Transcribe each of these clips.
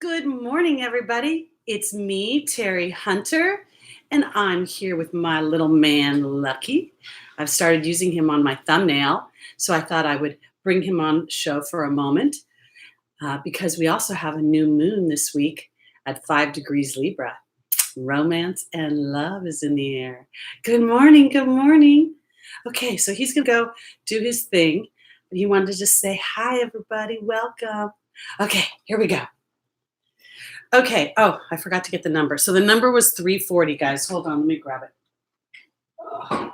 Good morning, everybody. It's me, Teri Hunter, and I'm here with my little man, Lucky. I've started using him on my thumbnail, so I thought I would bring him on the show for a moment because we also have a new moon this week at 5 degrees Libra. Romance and love is in the air. Good morning, good morning. Okay, so he's going to go do his thing. He wanted to just say, hi, everybody, welcome. Okay, here we go. Okay. Oh, I forgot to get the number. So the number was 340, guys. Hold on. Let me grab it. Oh,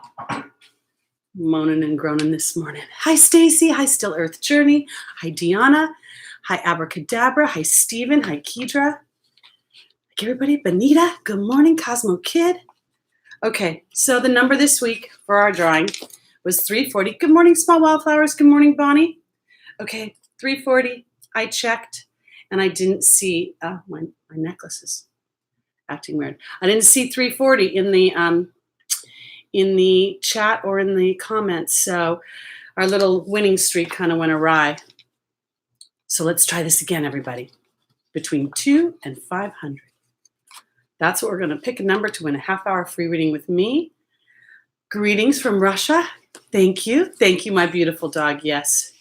moaning and groaning this morning. Hi, Stacy. Hi, Still Earth Journey. Hi, Deanna. Hi, Abracadabra. Hi, Stephen. Hi, Kedra. Hi, everybody. Benita. Good morning, Cosmo Kid. Okay. So the number this week for our drawing was 340. Good morning, Small Wildflowers. Good morning, Bonnie. Okay. 340. I checked. And I didn't see my necklace is acting weird. I didn't see 340 in the chat or in the comments. So our little winning streak kind of went awry. So let's try this again, everybody. Between 2 and 500. That's what we're going to pick a number to win a half-hour free reading with me. Greetings from Russia. Thank you. Thank you, my beautiful dog. Yes.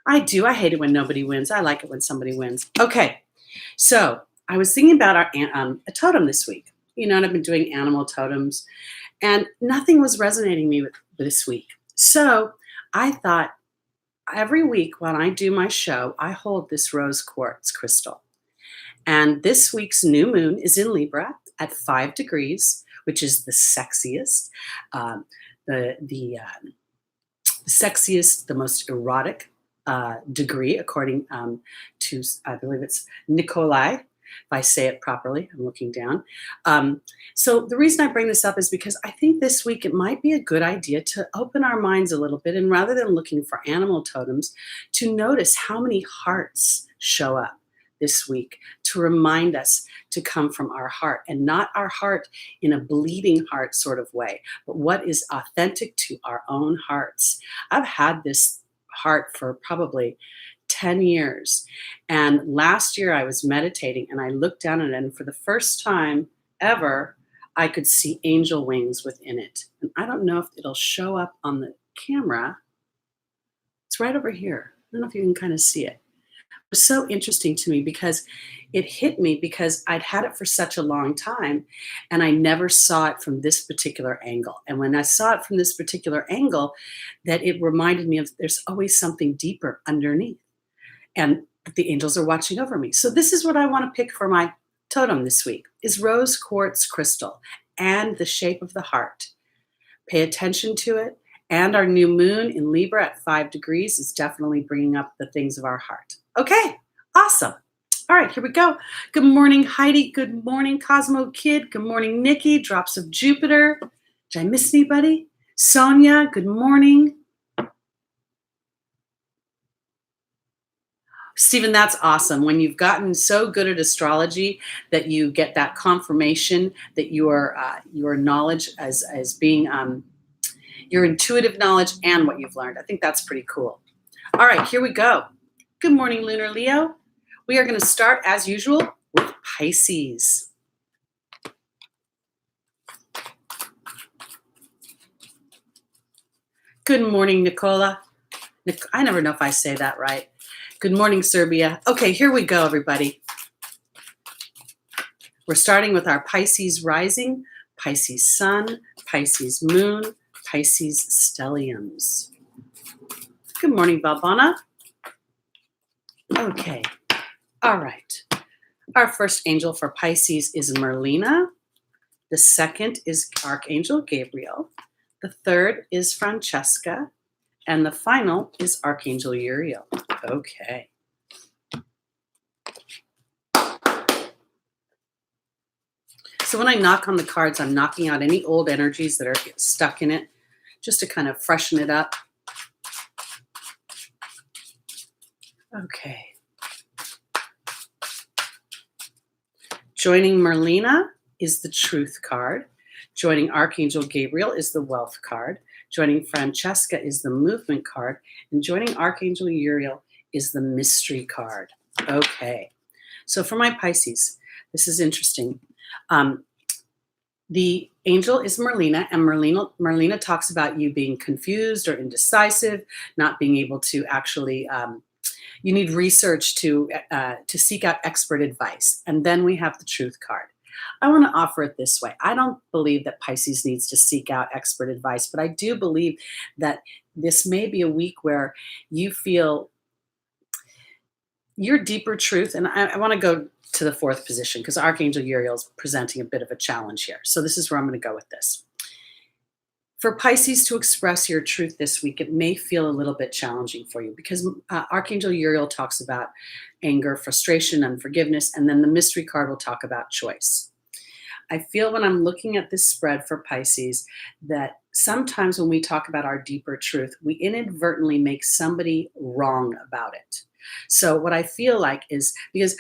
I do. I hate it when nobody wins. I like it when somebody wins. Okay, so I was thinking about a totem this week. You know, and I've been doing animal totems, and nothing was resonating me with this week. So I thought every week when I do my show, I hold this rose quartz crystal. And this week's new moon is in Libra at 5 degrees, which is the sexiest, the sexiest, the most erotic degree, according to, I believe it's Nikolai, if I say it properly. I'm looking down. So the reason I bring this up is because I think this week it might be a good idea to open our minds a little bit, and rather than looking for animal totems, to notice how many hearts show up this week to remind us to come from our heart, and not our heart in a bleeding heart sort of way, but what is authentic to our own hearts. I've had this heart for probably 10 years. And last year I was meditating and I looked down at it, and for the first time ever, I could see angel wings within it. And I don't know if it'll show up on the camera. It's right over here. I don't know if you can kind of see it. It was so interesting to me because it hit me because I'd had it for such a long time and I never saw it from this particular angle. And when I saw it from this particular angle, that it reminded me of there's always something deeper underneath, and the angels are watching over me. So this is what I want to pick for my totem this week is rose quartz crystal and the shape of the heart. Pay attention to it. And our new moon in Libra at 5 degrees is definitely bringing up the things of our heart. Okay, awesome. All right, here we go. Good morning, Heidi. Good morning, Cosmo Kid. Good morning, Nikki. Drops of Jupiter. Did I miss anybody? Sonia, good morning. Stephen, that's awesome. When you've gotten so good at astrology that you get that confirmation that your knowledge as being your intuitive knowledge and what you've learned. I think that's pretty cool. All right, here we go. Good morning, Lunar Leo. We are going to start, as usual, with Pisces. Good morning, Nicola. I never know if I say that right. Good morning, Serbia. Okay, here we go, everybody. We're starting with our Pisces rising, Pisces sun, Pisces moon, Pisces stelliums. Good morning, Balbana. Okay, all right. Our first angel for Pisces is Merlina. The second is Archangel Gabriel. The third is Francesca. And the final is Archangel Uriel. Okay. So when I knock on the cards, I'm knocking out any old energies that are stuck in it, just to kind of freshen it up. Okay. Joining Merlina is the Truth card. Joining Archangel Gabriel is the Wealth card. Joining Francesca is the Movement card. And joining Archangel Uriel is the Mystery card. Okay. So for my Pisces, this is interesting. Um, the angel is Merlina, and Merlina talks about you being confused or indecisive, not being able to actually. You need research to seek out expert advice, and then we have the Truth card. I want to offer it this way. I don't believe that Pisces needs to seek out expert advice, but I do believe that this may be a week where you feel your deeper truth. And I want to go to the fourth position because Archangel Uriel is presenting a bit of a challenge here. So this is where I'm going to go with this. For Pisces to express your truth this week, it may feel a little bit challenging for you because Archangel Uriel talks about anger, frustration, unforgiveness, and then the mystery card will talk about choice. I feel when I'm looking at this spread for Pisces that sometimes when we talk about our deeper truth, we inadvertently make somebody wrong about it. So what I feel like is because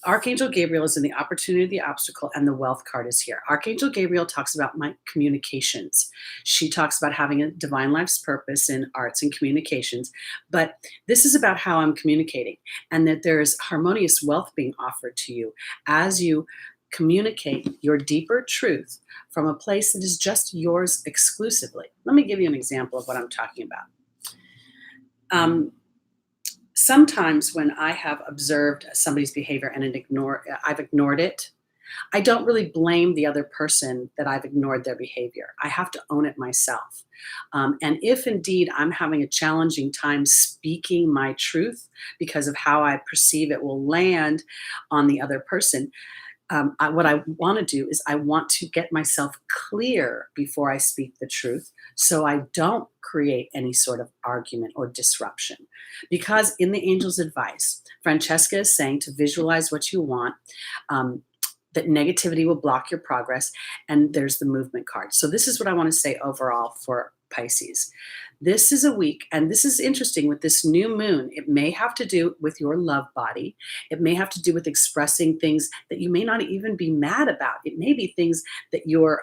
Archangel Gabriel is in the opportunity, the obstacle, and the wealth card is here. Archangel Gabriel talks about my communications. She talks about having a divine life's purpose in arts and communications. But this is about how I'm communicating and that there is harmonious wealth being offered to you as you communicate your deeper truth from a place that is just yours exclusively. Let me give you an example of what I'm talking about. Sometimes when I have observed somebody's behavior and I've ignored it, I don't really blame the other person that I've ignored their behavior. I have to own it myself. And if indeed I'm having a challenging time speaking my truth because of how I perceive it will land on the other person, what I want to do is I want to get myself clear before I speak the truth so I don't create any sort of argument or disruption. Because in the angel's advice, Francesca is saying to visualize what you want, that negativity will block your progress, and there's the movement card. So this is what I want to say overall for Pisces. This is a week, and this is interesting with this new moon. It may have to do with your love body. It may have to do with expressing things that you may not even be mad about. It may be things that you're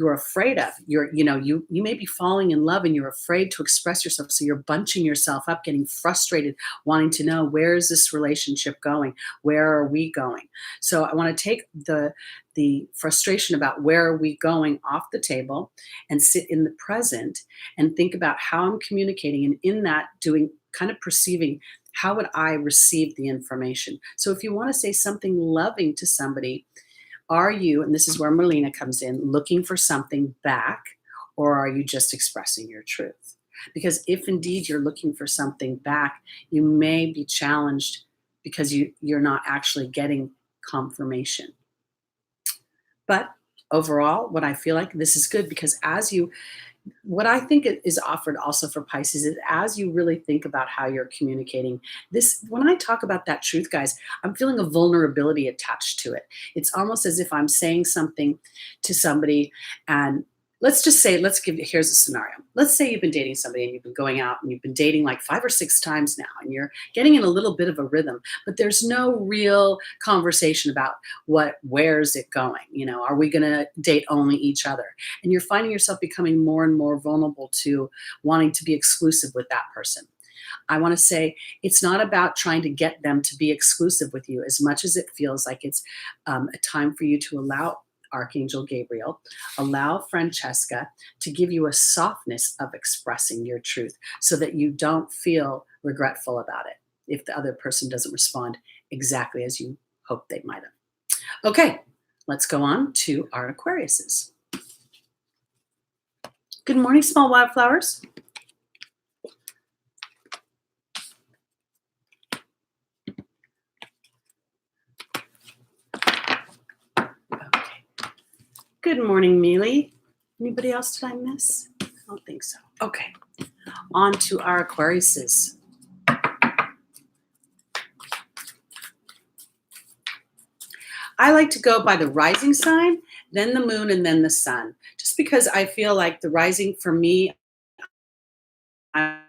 afraid of. You may be falling in love and you're afraid to express yourself. So you're bunching yourself up, getting frustrated, wanting to know, where is this relationship going? Where are we going? So I want to take the frustration about where are we going off the table and sit in the present and think about how I'm communicating, and in that doing kind of perceiving how would I receive the information. So if you want to say something loving to somebody, are you, and this is where Melina comes in, looking for something back, or are you just expressing your truth? Because if indeed you're looking for something back, you may be challenged because you're not actually getting confirmation. But overall, what I feel like this is good because what I think is offered also for Pisces is as you really think about how you're communicating this, when I talk about that truth, guys, I'm feeling a vulnerability attached to it. It's almost as if I'm saying something to somebody, and here's a scenario. Let's say you've been dating somebody and you've been going out and you've been dating like 5 or 6 times now, and you're getting in a little bit of a rhythm, but there's no real conversation about where's it going? Are we going to date only each other? And you're finding yourself becoming more and more vulnerable to wanting to be exclusive with that person. I want to say it's not about trying to get them to be exclusive with you as much as it feels like it's a time for you to allow Archangel Gabriel, allow Francesca to give you a softness of expressing your truth so that you don't feel regretful about it if the other person doesn't respond exactly as you hoped they might have. Okay, let's go on to our Aquariuses. Good morning, small wildflowers. Good morning, Mealy. Anybody else did I miss? I don't think so. Okay, on to our Aquariuses. I like to go by the rising sign, then the moon, and then the sun, just because I feel like the rising for me, and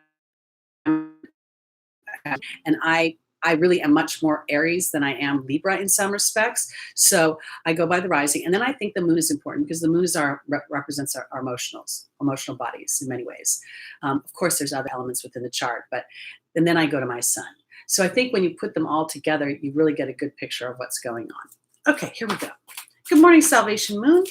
I really am much more Aries than I am Libra in some respects. So I go by the rising. And then I think the moon is important because the moon represents our emotional bodies in many ways. Of course, there's other elements within the chart, and then I go to my sun. So I think when you put them all together, you really get a good picture of what's going on. Okay, here we go. Good morning, Salvation Moon.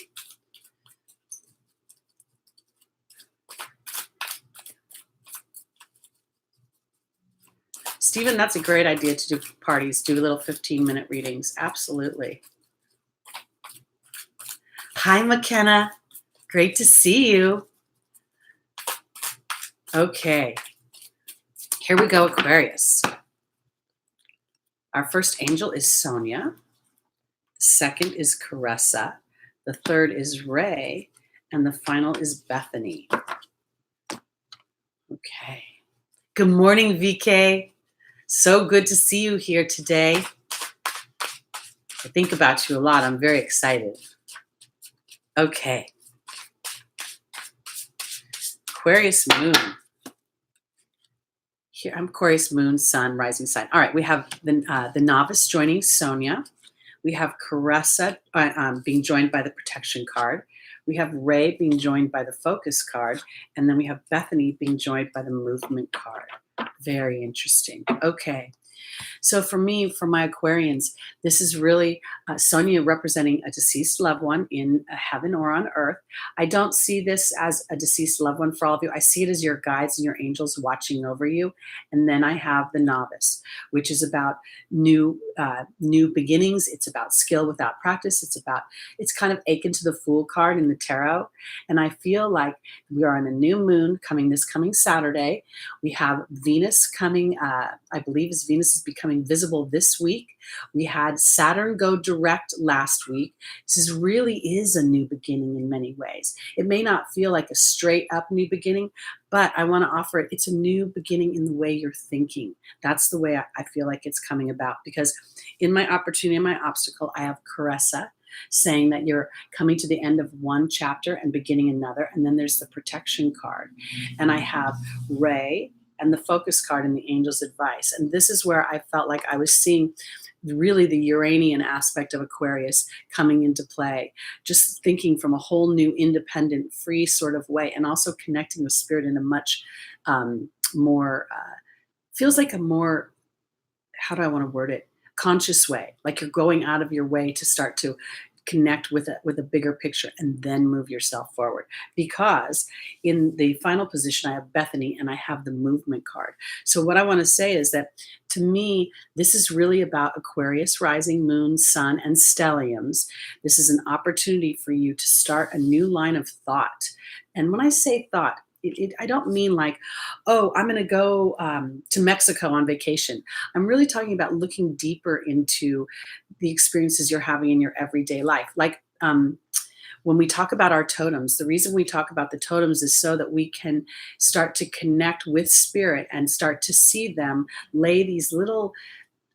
Stephen, that's a great idea to do parties, do little 15-minute readings. Absolutely. Hi, McKenna. Great to see you. Okay. Here we go, Aquarius. Our first angel is Sonia. The second is Caressa. The third is Ray. And the final is Bethany. Okay. Good morning, VK. So good to see you here today. I think about you a lot. I'm very excited. Okay. Aquarius Moon. Here, I'm Aquarius Moon, Sun, Rising Sign. All right, we have the novice joining Sonia. We have Caressa being joined by the protection card. We have Ray being joined by the focus card. And then we have Bethany being joined by the movement card. Very interesting. Okay. So for me, for my Aquarians, this is really Sonia representing a deceased loved one in heaven or on earth. I don't see this as a deceased loved one for all of you. I see it as your guides and your angels watching over you. And then I have the novice, which is about new beginnings. It's about skill without practice. It's kind of akin to the Fool card in the tarot. And I feel like we are on a new moon coming Saturday. We have Venus coming, I believe Venus is becoming visible this week. We had Saturn go direct last week. This really is a new beginning in many ways. It may not feel like a straight up new beginning, but I want to offer it. It's a new beginning in the way you're thinking. That's the way I feel like it's coming about, because in my opportunity and my obstacle, I have Caressa saying that you're coming to the end of one chapter and beginning another. And then there's the protection card. And I have Ray and the focus card and the angel's advice. And this is where I felt like I was seeing really the Uranian aspect of Aquarius coming into play, just thinking from a whole new independent, free sort of way, and also connecting with spirit in a much more, feels like a more, how do I want to word it? Conscious way, like you're going out of your way to start to connect with a bigger picture and then move yourself forward. Because in the final position, I have Bethany and I have the movement card. So what I want to say is that to me, this is really about Aquarius, rising, moon, sun, and stelliums. This is an opportunity for you to start a new line of thought. And when I say thought, I don't mean like, oh, I'm going to go to Mexico on vacation. I'm really talking about looking deeper into the experiences you're having in your everyday life. Like when we talk about our totems, the reason we talk about the totems is so that we can start to connect with spirit and start to see them lay these little,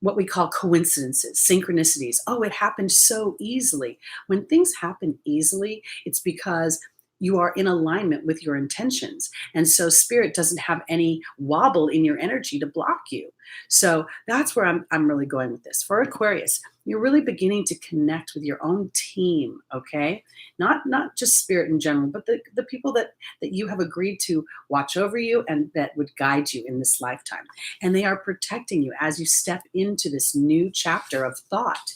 what we call coincidences, synchronicities. Oh, it happened so easily. When things happen easily, it's because you are in alignment with your intentions. And so spirit doesn't have any wobble in your energy to block you. So that's where I'm really going with this. For Aquarius, you're really beginning to connect with your own team, okay? Not just spirit in general, but the people that you have agreed to watch over you and that would guide you in this lifetime. And they are protecting you as you step into this new chapter of thought.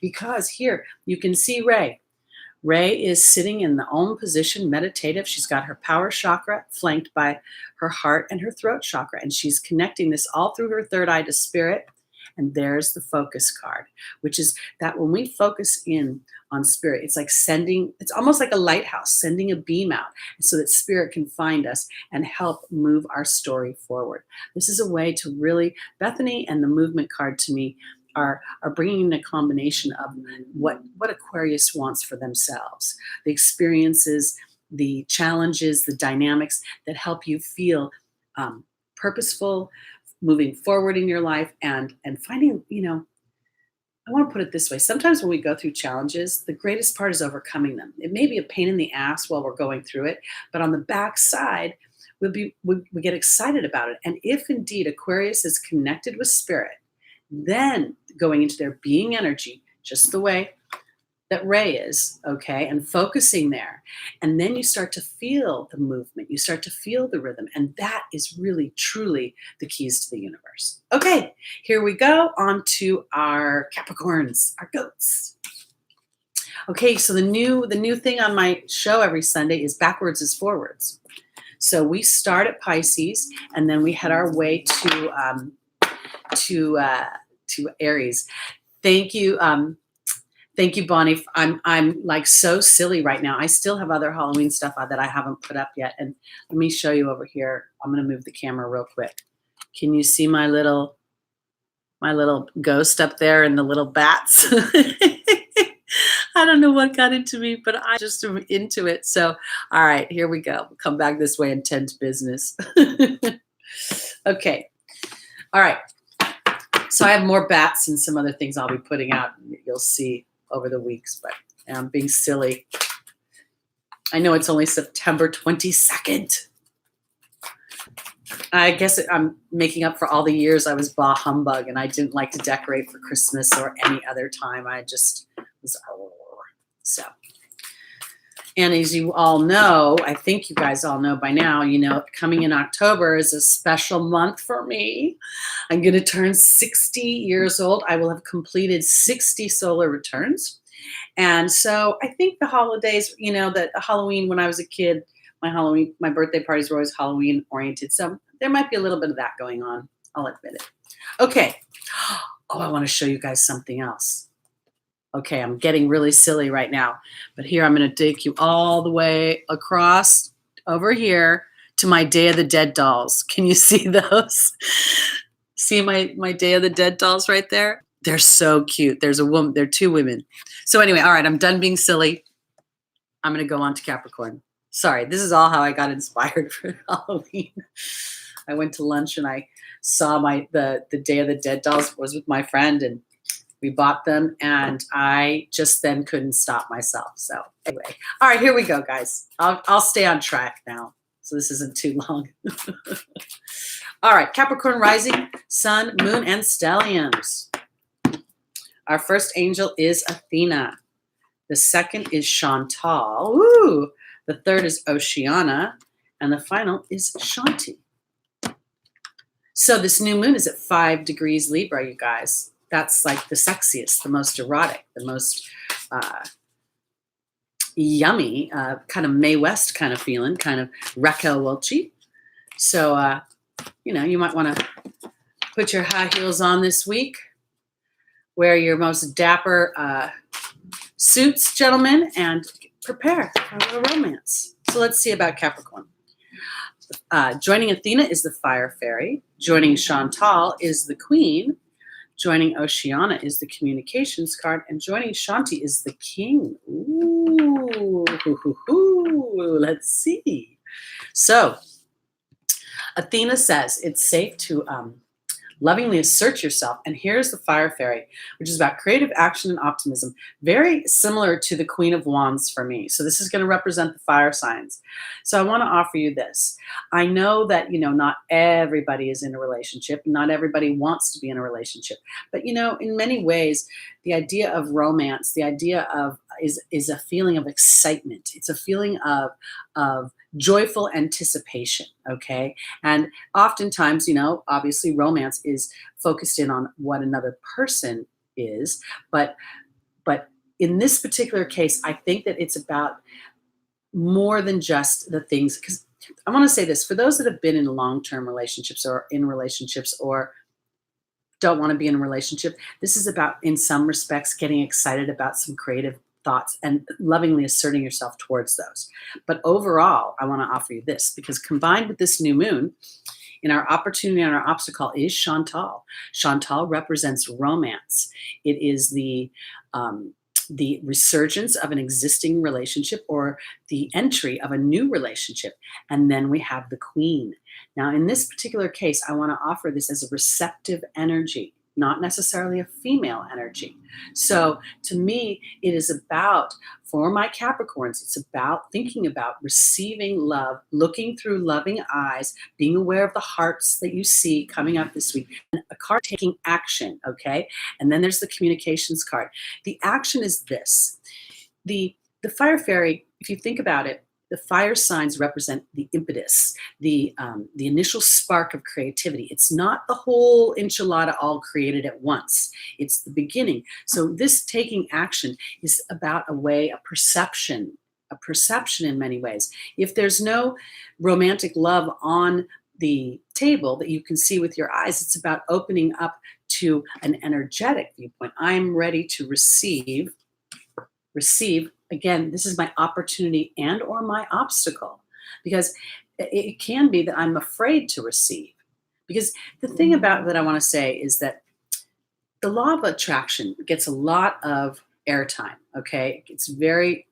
Because here, you can see Ray. Ray is sitting in the Om position, meditative. She's got her power chakra flanked by her heart and her throat chakra. And she's connecting this all through her third eye to spirit. And there's the focus card, which is that when we focus in on spirit, it's like it's almost like a lighthouse, sending a beam out so that spirit can find us and help move our story forward. This is a way to really, Bethany and the movement card to me, are bringing in a combination of what Aquarius wants for themselves, the experiences, the challenges, the dynamics that help you feel purposeful, moving forward in your life, and finding, I want to put it this way. Sometimes when we go through challenges, the greatest part is overcoming them. It may be a pain in the ass while we're going through it, but on the backside, we get excited about it. And if indeed Aquarius is connected with spirit, then going into their being energy, just the way that Ray is, okay, and focusing there. And then you start to feel the movement, you start to feel the rhythm, and that is really, truly the keys to the universe. Okay, here we go on to our Capricorns, our goats. Okay, so the new thing on my show every Sunday is backwards is forwards. So we start at Pisces, and then we head our way to Aries. Thank you. Thank you, Bonnie. I'm like so silly right now. I still have other Halloween stuff that I haven't put up yet. And let me show you over here. I'm going to move the camera real quick. Can you see my little ghost up there and the little bats? I don't know what got into me, but I just am into it. So, all right, here we go. We'll come back this way and tend to business. Okay. All right. So I have more bats and some other things I'll be putting out. You'll see over the weeks, but I'm being silly. I know it's only September 22nd. I guess I'm making up for all the years I was bah humbug and I didn't like to decorate for Christmas or any other time. I just was, so. And as you all know, I think you guys all know by now, you know, coming in October is a special month for me. I'm going to turn 60 years old. I will have completed 60 solar returns. And so I think the holidays, you know, that Halloween when I was a kid, my birthday parties were always Halloween oriented. So there might be a little bit of that going on. I'll admit it. Okay. Oh, I want to show you guys something else. Okay, I'm getting really silly right now, but here I'm going to take you all the way across over here to my Day of the Dead dolls. Can you see those? See my Day of the Dead dolls right there? They're so cute. There's a woman, there are two women. So anyway, all right, I'm done being silly. I'm going to go on to Capricorn. Sorry, this is all how I got inspired for Halloween. I went to lunch and I saw the Day of the Dead dolls was with my friend and we bought them, and I just then couldn't stop myself. So anyway, all right, here we go, guys. I'll stay on track now, so this isn't too long. All right, Capricorn rising, sun, moon, and stelliums. Our first angel is Athena. The second is Chantal. Woo! The third is Oceana, and the final is Shanti. So this new moon is at 5 degrees Libra, you guys. That's like the sexiest, the most erotic, the most yummy, kind of Mae West kind of feeling, kind of Raquel Welch. So, you know, you might want to put your high heels on this week, wear your most dapper suits, gentlemen, and prepare for a romance. So let's see about Capricorn. Joining Athena is the fire fairy. Joining Chantal is the queen. Joining Oceana is the communications card, and joining Shanti is the king. Ooh, let's see. So, Athena says it's safe to lovingly assert yourself. And here's the fire fairy, which is about creative action and optimism. Very similar to the Queen of Wands for me. So this is going to represent the fire signs. So I want to offer you this. I know that, you know, not everybody is in a relationship. Not everybody wants to be in a relationship. But, you know, in many ways, the idea of romance, the idea of is a feeling of excitement. It's a feeling of joyful anticipation, okay? And oftentimes, you know, obviously romance is focused in on what another person is, but in this particular case, I think that it's about more than just the things, because I want to say this, for those that have been in long-term relationships or in relationships or don't want to be in a relationship, this is about, in some respects, getting excited about some creative thoughts and lovingly asserting yourself towards those. But overall, I want to offer you this, because combined with this new moon, in our opportunity and our obstacle is Chantal. Chantal represents romance. It is the resurgence of an existing relationship or the entry of a new relationship. And then we have the queen. Now, in this particular case, I want to offer this as a receptive energy, not necessarily a female energy. So to me, it is about, for my Capricorns, it's about thinking about receiving love, looking through loving eyes, being aware of the hearts that you see coming up this week, and a card taking action, okay? And then there's the communications card. The action is this. the fire fairy, if you think about it, the fire signs represent the impetus, the initial spark of creativity. It's not the whole enchilada all created at once. It's the beginning. So this taking action is about a perception in many ways. If there's no romantic love on the table that you can see with your eyes, it's about opening up to an energetic viewpoint. I'm ready to receive. Again, this is my opportunity and or my obstacle, because it can be that I'm afraid to receive. Because the thing about that I want to say is that the law of attraction gets a lot of airtime. Okay, it's very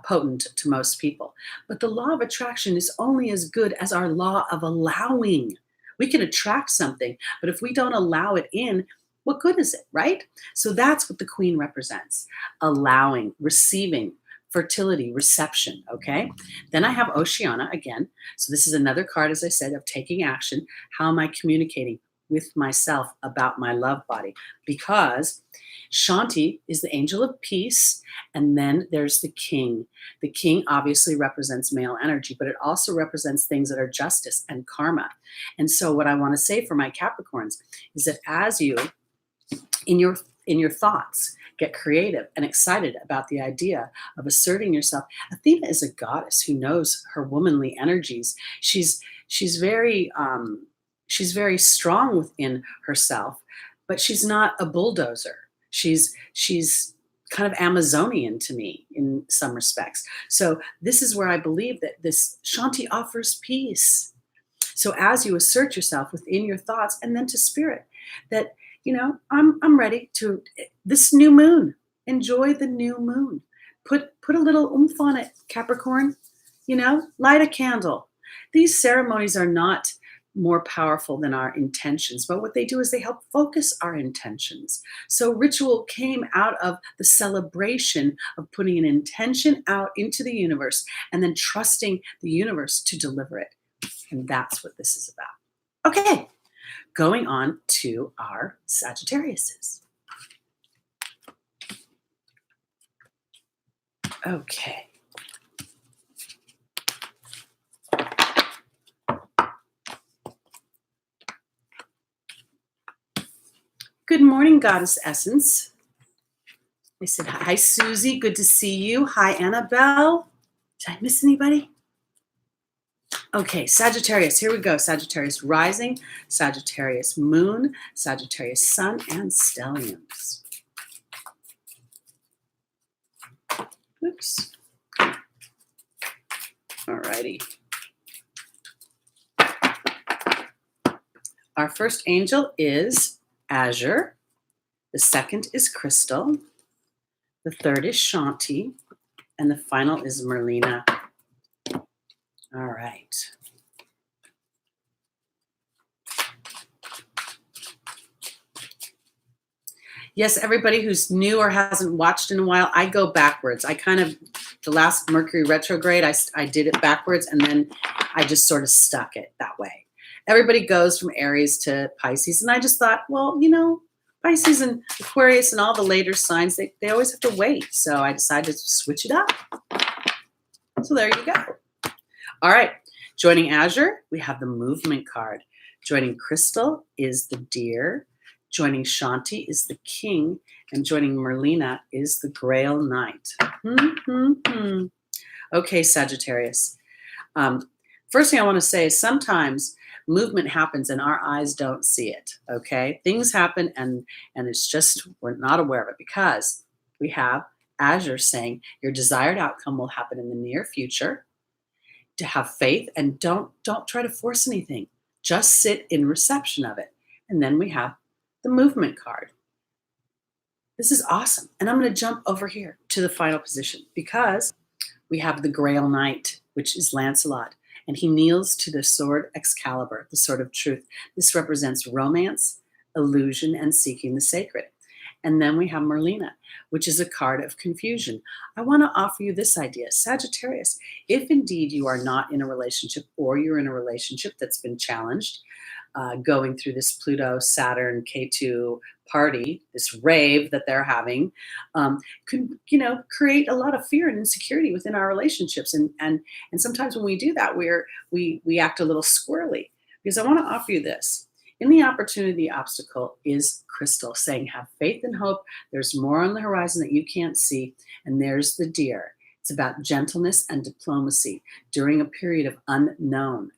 potent to most people, but the law of attraction is only as good as our law of allowing. We can attract something, but if we don't allow it in, what good is it, right? So that's what the queen represents: allowing, receiving, fertility, reception. Okay, then I have Oceana again. So this is another card, as I said, of taking action. How am I communicating with myself about my love body? Because Shanti is the angel of peace, and then there's the king. The king obviously represents male energy, but it also represents things that are justice and karma. And so what I want to say for my Capricorns is that as you in your thoughts get creative and excited about the idea of asserting yourself. Athena is a goddess who knows her womanly energies. She's very strong within herself, but she's not a bulldozer. She's kind of Amazonian to me in some respects. So this is where I believe that this Shanti offers peace. So as you assert yourself within your thoughts and then to spirit, that I'm ready to this new moon. Enjoy the new moon. Put a little oomph on it, Capricorn. Light a candle. These ceremonies are not more powerful than our intentions, but what they do is they help focus our intentions. So ritual came out of the celebration of putting an intention out into the universe and then trusting the universe to deliver it. And that's what this is about. Okay. Going on to our Sagittariuses. Okay. Good morning, Goddess Essence. I said, hi, Susie. Good to see you. Hi, Annabelle. Did I miss anybody? Okay, Sagittarius, here we go. Sagittarius rising, Sagittarius moon, Sagittarius sun, and stelliums. Oops. All righty. Our first angel is Azure. The second is Crystal. The third is Shanti. And the final is Merlina. All right. Yes, everybody who's new or hasn't watched in a while, I go backwards. The last Mercury retrograde, I did it backwards, and then I just sort of stuck it that way. Everybody goes from Aries to Pisces, and I just thought, well, Pisces and Aquarius and all the later signs, they always have to wait. So I decided to switch it up. So there you go. All right, joining Azure, we have the movement card. Joining Crystal is the deer. Joining Shanti is the king. And joining Merlina is the Grail Knight. Okay, Sagittarius. First thing I want to say is sometimes movement happens and our eyes don't see it, okay? Things happen and it's just we're not aware of it because we have Azure saying your desired outcome will happen in the near future. To have faith and don't try to force anything. Just sit in reception of it. And then we have the movement card. This is awesome. And I'm going to jump over here to the final position because we have the Grail Knight, which is Lancelot, and he kneels to the sword Excalibur, the sword of truth. This represents romance, illusion, and seeking the sacred. And then we have Merlina, which is a card of confusion. I want to offer you this idea. Sagittarius, if indeed you are not in a relationship or you're in a relationship that's been challenged, going through this Pluto, Saturn, Ketu, party, this rave that they're having, could, create a lot of fear and insecurity within our relationships. And sometimes when we do that, we act a little squirrely. Because I want to offer you this. In the opportunity obstacle is crystal saying, have faith and hope. There's more on the horizon that you can't see. And there's the deer. It's about gentleness and diplomacy during a period of unknown.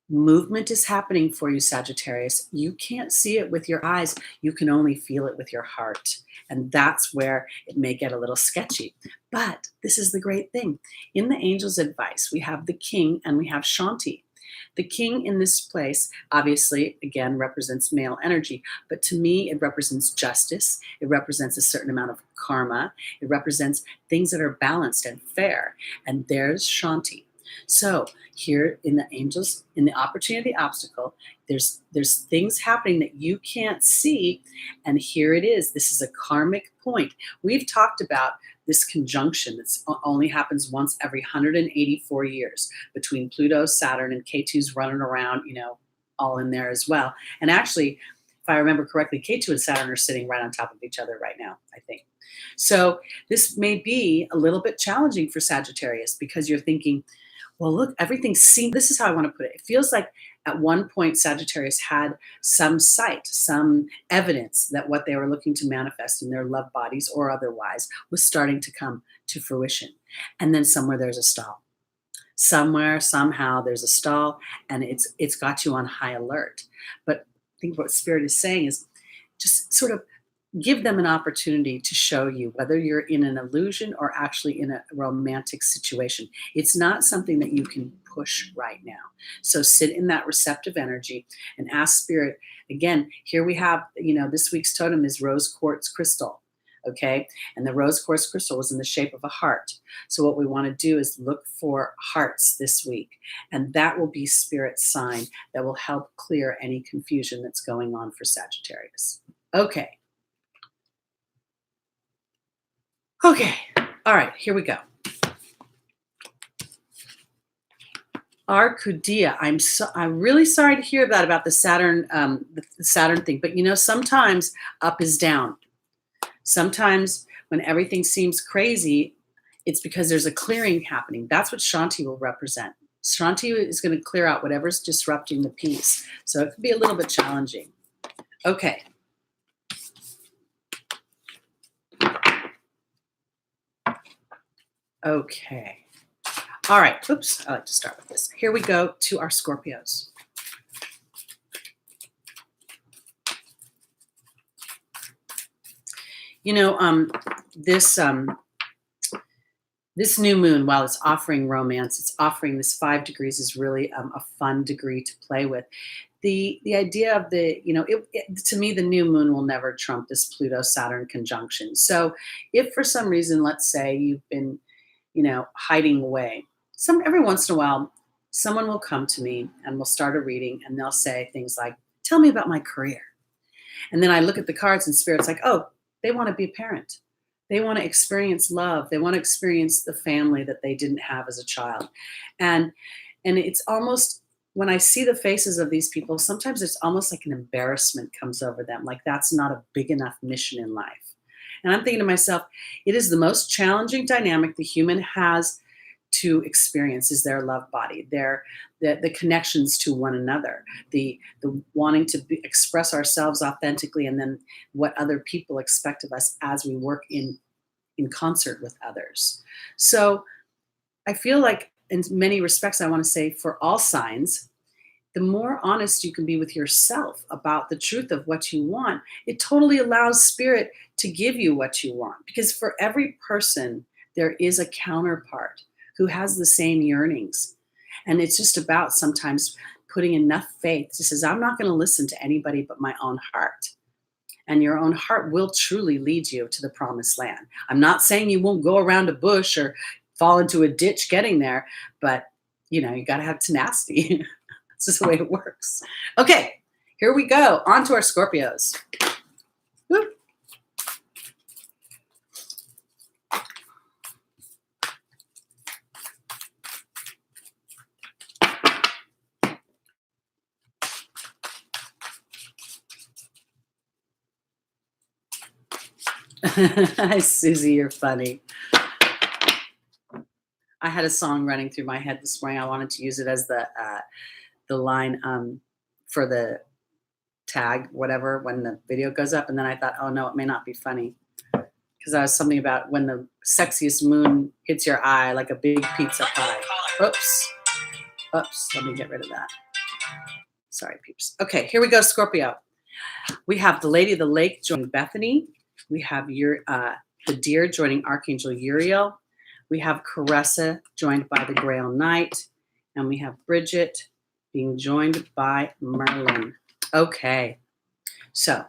Movement is happening for you, Sagittarius. You can't see it with your eyes. You can only feel it with your heart. And that's where it may get a little sketchy. But this is the great thing. In the angel's advice, we have the king and we have Shanti. The king in this place, obviously, again, represents male energy. But to me, it represents justice. It represents a certain amount of karma. It represents things that are balanced and fair. And there's Shanti. So here in the angels, in the opportunity obstacle, there's things happening that you can't see. And here it is. This is a karmic point. We've talked about this conjunction that only happens once every 184 years between Pluto, Saturn, and K2's running around, all in there as well. And actually, if I remember correctly, K2 and Saturn are sitting right on top of each other right now, I think. So this may be a little bit challenging for Sagittarius because you're thinking, well, look, everything seems, this is how I want to put it. It feels like at one point Sagittarius had some sight, some evidence that what they were looking to manifest in their love bodies or otherwise was starting to come to fruition. And then somewhere there's a stall. Somewhere, somehow there's a stall, and it's got you on high alert. But I think what Spirit is saying is just sort of give them an opportunity to show you whether you're in an illusion or actually in a romantic situation. It's not something that you can push right now. So sit in that receptive energy and ask Spirit. Again, here we have, this week's totem is rose quartz crystal. Okay. And the rose quartz crystal was in the shape of a heart. So what we want to do is look for hearts this week. And that will be Spirit's sign that will help clear any confusion that's going on for Sagittarius. Okay. Okay, all right, here we go. Arcudia, I'm really sorry to hear that about the Saturn thing. But sometimes up is down. Sometimes when everything seems crazy, it's because there's a clearing happening. That's what Shanti will represent. Shanti is going to clear out whatever's disrupting the peace. So it could be a little bit challenging. Okay. Okay. All right. Oops. I like to start with this. Here we go to our Scorpios. This new moon, while it's offering romance, it's offering this 5 degrees is really a fun degree to play with. The idea of to me, the new moon will never trump this Pluto-Saturn conjunction. So if for some reason, let's say you've been hiding away. Every once in a while, someone will come to me and we'll start a reading and they'll say things like, tell me about my career. And then I look at the cards and Spirit's like, oh, they want to be a parent. They want to experience love. They want to experience the family that they didn't have as a child. And it's almost, when I see the faces of these people, sometimes it's almost like an embarrassment comes over them. Like that's not a big enough mission in life. And I'm thinking to myself, it is the most challenging dynamic the human has to experience is their love body, the connections to one another, the wanting to express ourselves authentically, and then what other people expect of us as we work in concert with others. So I feel like in many respects, I want to say for all signs, the more honest you can be with yourself about the truth of what you want, it totally allows Spirit to give you what you want. Because for every person, there is a counterpart who has the same yearnings. And it's just about sometimes putting enough faith to say, I'm not going to listen to anybody but my own heart. And your own heart will truly lead you to the promised land. I'm not saying you won't go around a bush or fall into a ditch getting there, but you got to have tenacity. It's just the way it works. Okay, here we go. On to our Scorpios. Woo. Hi, Susie, you're funny. I had a song running through my head this morning. I wanted to use it as the line for the tag, whatever, when the video goes up. And then I thought, oh no, it may not be funny. Because I was something about when the sexiest moon hits your eye like a big pizza pie. Oops. Oops. Let me get rid of that. Sorry, peeps. Okay, here we go, Scorpio. We have the Lady of the Lake joining Bethany. We have the Deer joining Archangel Uriel. We have Caressa joined by the Grail Knight. And we have Bridget being joined by Merlin. Okay, so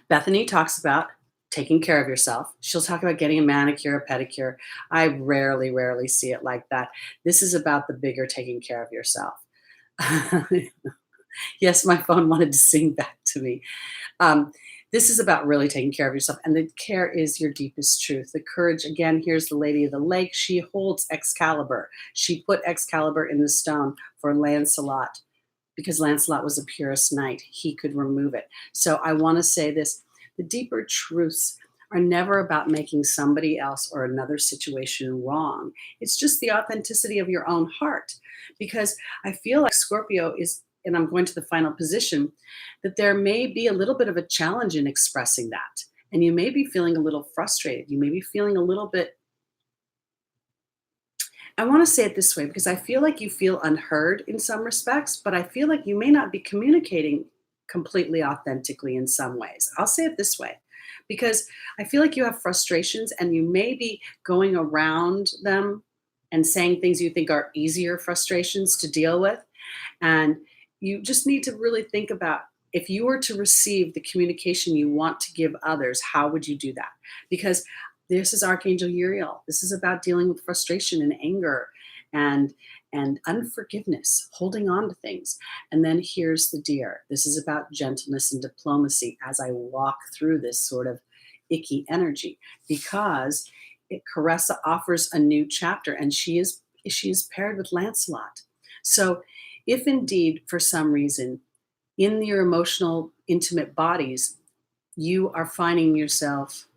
Bethany talks about taking care of yourself. She'll talk about getting a manicure, a pedicure. I rarely see it like that. This is about the bigger taking care of yourself. Yes, my phone wanted to sing back to me. This is about really taking care of yourself. And the care is your deepest truth. The courage, again, here's the Lady of the Lake. She holds Excalibur. She put Excalibur in the stone for Lancelot because Lancelot was a purest knight. He could remove it. So I want to say this. The deeper truths are never about making somebody else or another situation wrong. It's just the authenticity of your own heart. Because I feel like Scorpio is, and I'm going to the final position, that there may be a little bit of a challenge in expressing that. And you may be feeling a little frustrated. You may be feeling a little bit, I want to say it this way, because I feel like you feel unheard in some respects, but I feel like you may not be communicating completely authentically in some ways. I'll say it this way, because I feel like you have frustrations and you may be going around them and saying things you think are easier frustrations to deal with. And you just need to really think about, if you were to receive the communication you want to give others, how would you do that? Because this is Archangel Uriel. This is about dealing with frustration and anger and unforgiveness, holding on to things. And then here's the Deer. This is about gentleness and diplomacy as I walk through this sort of icky energy, because Caressa offers a new chapter, and she is paired with Lancelot. So if indeed, for some reason, in your emotional, intimate bodies, you are finding yourself,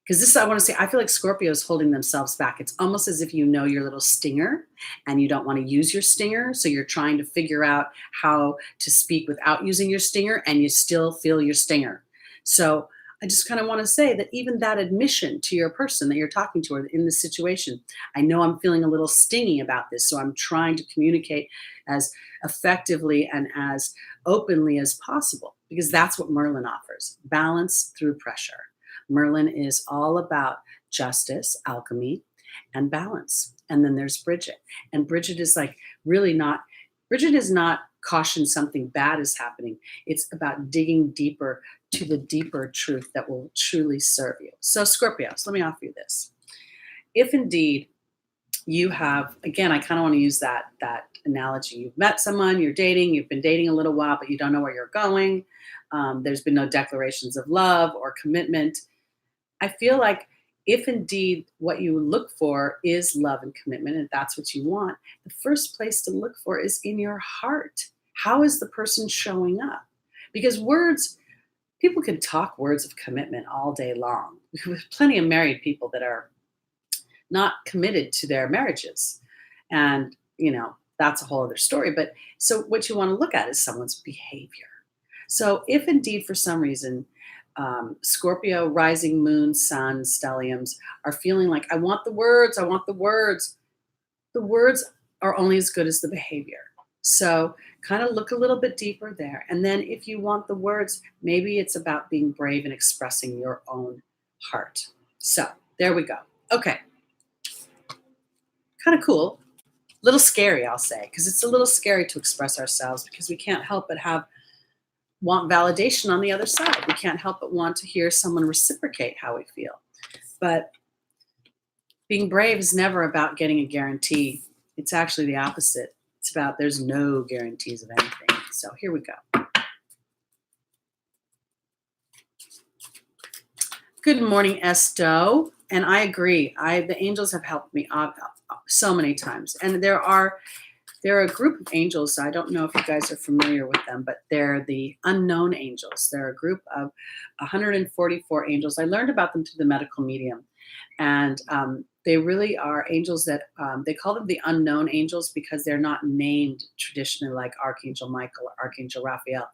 because this, I want to say, I feel like Scorpio is holding themselves back. It's almost as if you know your little stinger and you don't want to use your stinger. So you're trying to figure out how to speak without using your stinger, and you still feel your stinger. So I just kind of want to say that even that admission to your person that you're talking to or in this situation, I know I'm feeling a little stingy about this. So I'm trying to communicate as effectively and as openly as possible, because that's what Merlin offers: balance through pressure. Merlin is all about justice, alchemy, and balance. And then there's Bridget. And Bridget is like really not, Bridget is not caution something bad is happening. It's about digging deeper to the deeper truth that will truly serve you. So Scorpios, let me offer you this. If indeed you have, again, I kind of want to use that analogy. You've met someone, you're dating, you've been dating a little while, but you don't know where you're going. There's been no declarations of love or commitment. I feel like if indeed what you look for is love and commitment, and that's what you want, the first place to look for is in your heart. How is the person showing up? Because words, people can talk words of commitment all day long. There's plenty of married people that are not committed to their marriages. And, that's a whole other story. But so what you want to look at is someone's behavior. So if indeed for some reason, Scorpio, rising moon, sun, stelliums are feeling like, I want the words, I want the words. The words are only as good as the behavior. So kind of look a little bit deeper there. And then if you want the words, maybe it's about being brave and expressing your own heart. So there we go. Okay. Kind of cool. A little scary, I'll say, because it's a little scary to express ourselves, because we can't help but want validation on the other side. We can't help but want to hear someone reciprocate how we feel. But being brave is never about getting a guarantee. It's actually the opposite. It's about there's no guarantees of anything. So here we go. Good morning, Esto. And I agree. The angels have helped me so many times. And there are They're a group of angels. I don't know if you guys are familiar with them, but they're the unknown angels. They're a group of 144 angels. I learned about them through the medical medium. And they really are angels that they call them the unknown angels because they're not named traditionally like Archangel Michael or Archangel Raphael.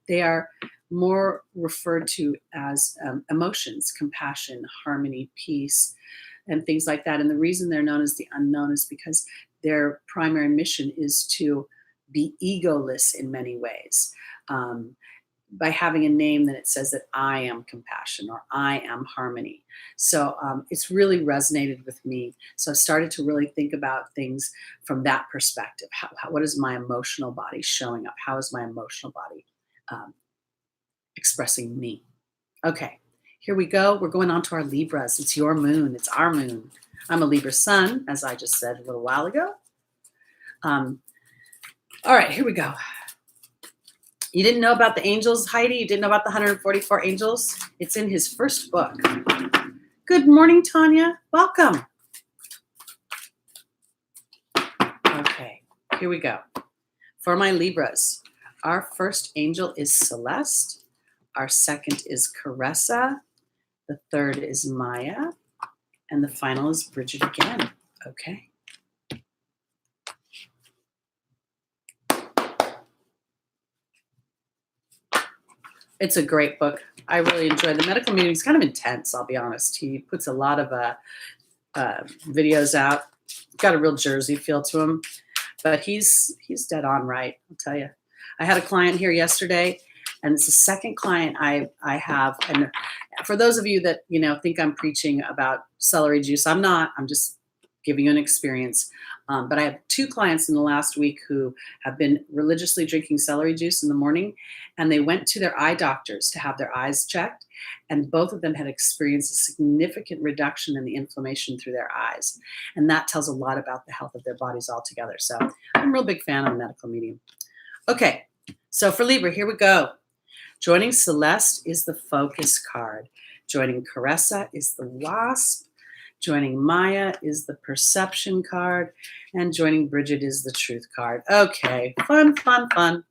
They are more referred to as emotions, compassion, harmony, peace, and things like that. And the reason they're known as the unknown is because their primary mission is to be egoless in many ways. By having a name that it says that I am compassion or I am harmony. So it's really resonated with me. So I started to really think about things from that perspective. What is my emotional body showing up? How is my emotional body um, expressing me? Okay, here we go. We're going on to our Libras. It's your moon. It's our moon. I'm a Libra sun, as I just said a little while ago. All right, here we go. You didn't know about the angels, Heidi? You didn't know about the 144 angels? It's in his first book. Good morning, Tanya. Welcome. Okay, here we go. For my Libras, our first angel is Celeste. Our second is Caressa. The third is Maya. And the final is Bridget again. Okay. It's a great book. I really enjoy the medical meeting. It's kind of intense, I'll be honest. He puts a lot of videos out. Got a real Jersey feel to him, but he's dead on right, I'll tell you. I had a client here yesterday, and it's the second client I have. And for those of you that think I'm preaching about celery juice, I'm not. I'm just giving you an experience. But I have 2 clients in the last week who have been religiously drinking celery juice in the morning, and they went to their eye doctors to have their eyes checked, and both of them had experienced a significant reduction in the inflammation through their eyes. And that tells a lot about the health of their bodies altogether. So I'm a real big fan of the medical medium. Okay, so for Libra, here we go. Joining Celeste is the Focus card. Joining Caressa is the Wasp. Joining Maya is the Perception card, and joining Bridget is the Truth card. Okay, fun, fun, fun.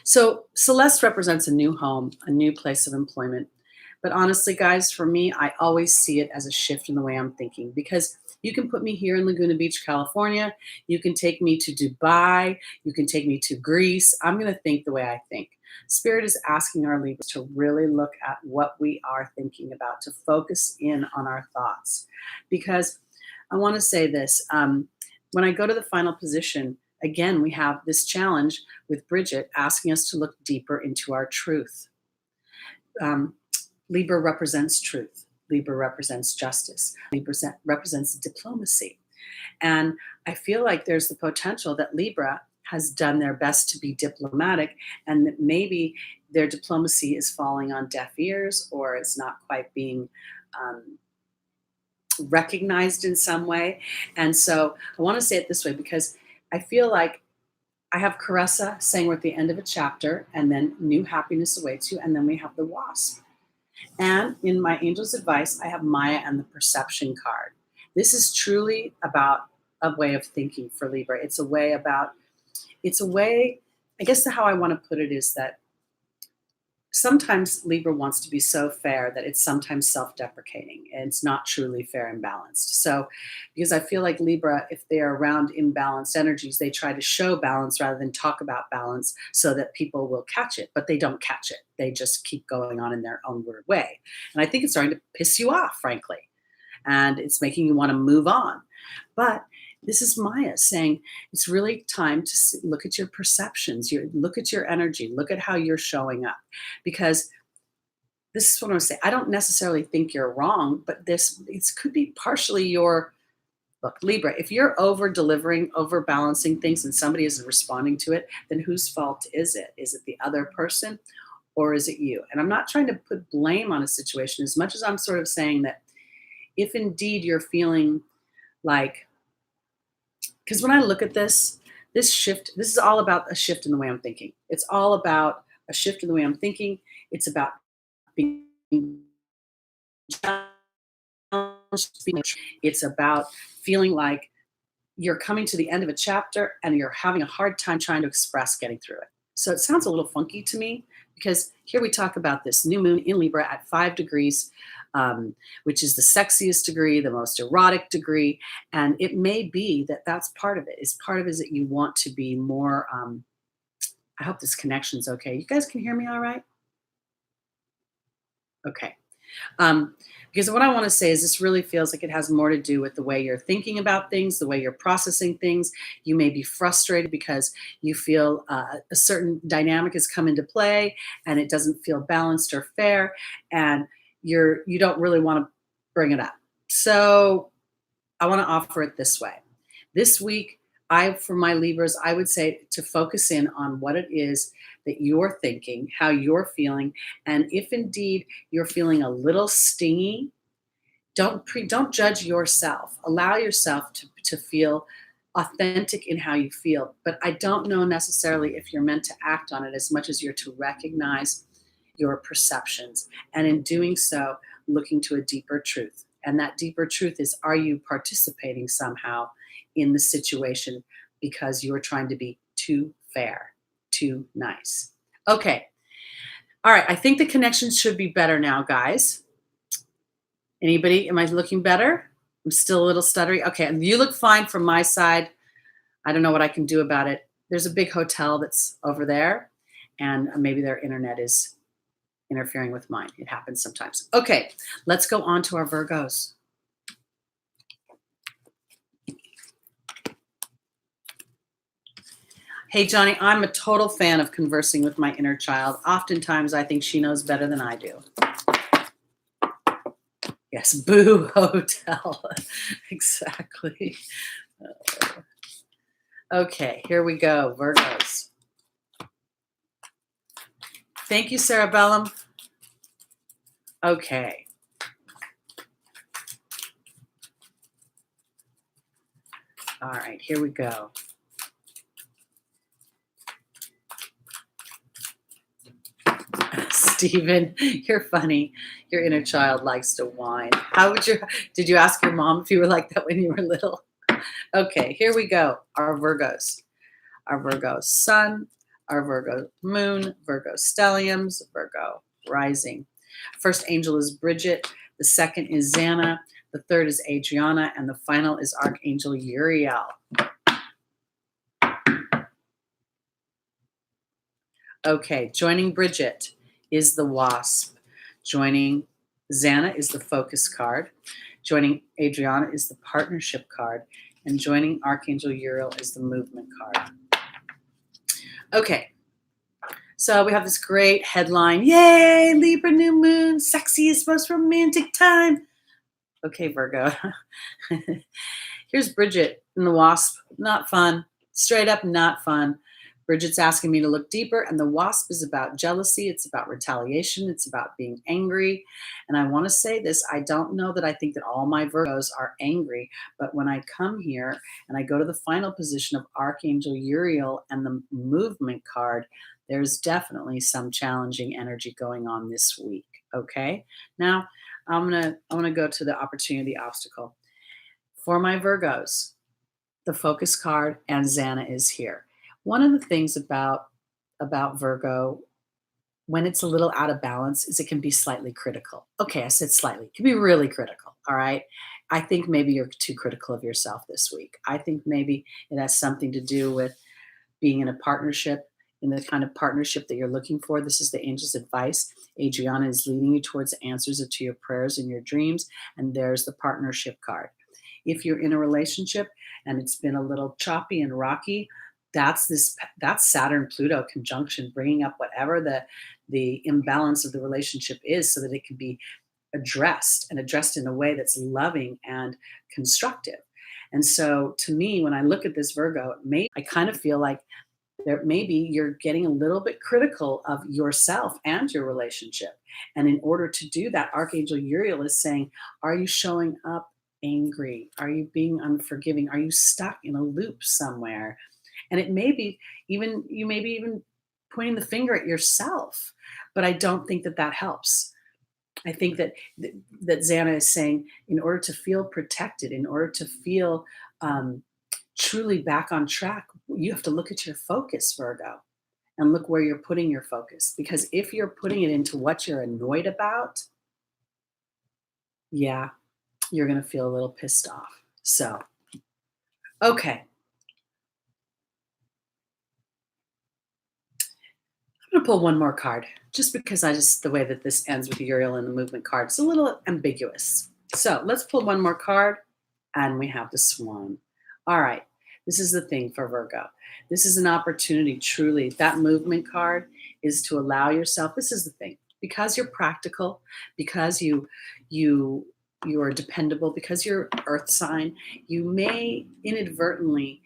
So Celeste represents a new home, a new place of employment. But honestly, guys, for me, I always see it as a shift in the way I'm thinking, because you can put me here in Laguna Beach, California. You can take me to Dubai. You can take me to Greece. I'm going to think the way I think. Spirit is asking our Libras to really look at what we are thinking about, to focus in on our thoughts. Because I want to say this, when I go to the final position, again, we have this challenge with Bridget asking us to look deeper into our truth. Libra represents truth. Libra represents justice. Libra represents diplomacy. And I feel like there's the potential that Libra has done their best to be diplomatic, and that maybe their diplomacy is falling on deaf ears, or it's not quite being recognized in some way. And so I want to say it this way, because I feel like I have Caressa saying we're at the end of a chapter, and then new happiness awaits you, and then we have the Wasp. And in my angel's advice, I have Maya and the Perception card. This is truly about a way of thinking for Libra. It's a way, I guess how I want to put it is that sometimes Libra wants to be so fair that it's sometimes self-deprecating, and it's not truly fair and balanced. So, because I feel like Libra, if they're around imbalanced energies, they try to show balance rather than talk about balance so that people will catch it, but they don't catch it. They just keep going on in their own weird way. And I think it's starting to piss you off, frankly, and it's making you want to move on. But this is Maya saying it's really time to look at your perceptions, look at your energy, look at how you're showing up. Because this is what I'm going to say. I don't necessarily think you're wrong, but it could be partially your, look, Libra, if you're over delivering, over balancing things, and somebody isn't responding to it, then whose fault is it? Is it the other person, or is it you? And I'm not trying to put blame on a situation as much as I'm sort of saying that if indeed you're feeling like, because when I look at this shift, this is all about a shift in the way I'm thinking. It's all about a shift in the way I'm thinking. It's about being challenged. It's about feeling like you're coming to the end of a chapter and you're having a hard time trying to express getting through it. So it sounds a little funky to me because here we talk about this new moon in Libra at 5 degrees, which is the sexiest degree, the most erotic degree. And it may be that that's part of it. Is part of it is that you want to be more, I hope this connection's okay. You guys can hear me all right? Okay. Because what I want to say is this really feels like it has more to do with the way you're thinking about things, the way you're processing things. You may be frustrated because you feel a certain dynamic has come into play and it doesn't feel balanced or fair, and you don't really want to bring it up. So I want to offer it this way. This week, for my Libras, I would say to focus in on what it is that you're thinking, how you're feeling, and if indeed you're feeling a little stingy, don't judge yourself. Allow yourself to feel authentic in how you feel. But I don't know necessarily if you're meant to act on it as much as you're to recognize your perceptions. And in doing so, looking to a deeper truth. And that deeper truth is, are you participating somehow in the situation because you're trying to be too fair, too nice? Okay. All right. I think the connection should be better now, guys. Anybody? Am I looking better? I'm still a little stuttery. Okay. And you look fine from my side. I don't know what I can do about it. There's a big hotel that's over there, and maybe their internet is interfering with mine. It happens sometimes. Okay. Let's go on to our Virgos. Hey, Johnny, I'm a total fan of conversing with my inner child. Oftentimes, I think she knows better than I do. Yes, boo hotel. Exactly. Okay, here we go, Virgos. Thank you, Sarah Bellum. Okay. All right, here we go. Stephen, you're funny. Your inner child likes to whine. Did you ask your mom if you were like that when you were little? Okay, here we go. Our Virgos. Our Virgo sun, our Virgo moon, Virgo stelliums, Virgo rising. First angel is Bridget. The second is Xana. The third is Adriana. And the final is Archangel Uriel. Okay, joining Bridget is the Wasp. Joining Xana is the Focus card. Joining Adriana is the Partnership card. And joining Archangel Uriel is the Movement card. Okay, so we have this great headline. Yay, Libra new moon, sexiest, most romantic time. Okay, Virgo. Here's Bridget and the Wasp. Not fun. Straight up not fun. Bridget's asking me to look deeper, and the Wasp is about jealousy. It's about retaliation. It's about being angry. And I want to say this. I don't know that I think that all my Virgos are angry, but when I come here and I go to the final position of Archangel Uriel and the Movement card, there's definitely some challenging energy going on this week. Okay? Now, I'm gonna go to the opportunity obstacle. For my Virgos, the Focus card and Xana is here. One of the things about Virgo, when it's a little out of balance, is it can be slightly critical. Okay, I said slightly. It can be really critical, all right? I think maybe you're too critical of yourself this week. I think maybe it has something to do with being in a partnership, in the kind of partnership that you're looking for. This is the angel's advice. Adriana is leading you towards the answers to your prayers and your dreams, and there's the Partnership card. If you're in a relationship and it's been a little choppy and rocky, that's Saturn Pluto conjunction, bringing up whatever the imbalance of the relationship is, so that it can be addressed in a way that's loving and constructive. And so, to me, when I look at this Virgo, I kind of feel like maybe you're getting a little bit critical of yourself and your relationship. And in order to do that, Archangel Uriel is saying, are you showing up angry? Are you being unforgiving? Are you stuck in a loop somewhere? And it may be you may be even pointing the finger at yourself, but I don't think that helps. I think that Xana is saying, in order to feel protected, in order to feel truly back on track, you have to look at your focus, Virgo, and look where you're putting your focus. Because if you're putting it into what you're annoyed about, yeah, you're going to feel a little pissed off. So, okay. I'm going to pull one more card just because the way that this ends with Uriel and the movement card, it's a little ambiguous. So let's pull one more card, and we have the Swan. All right. This is the thing for Virgo. This is an opportunity, truly. That movement card is to allow yourself. This is the thing. Because you're practical, because you you are dependable, because you're earth sign, you may inadvertently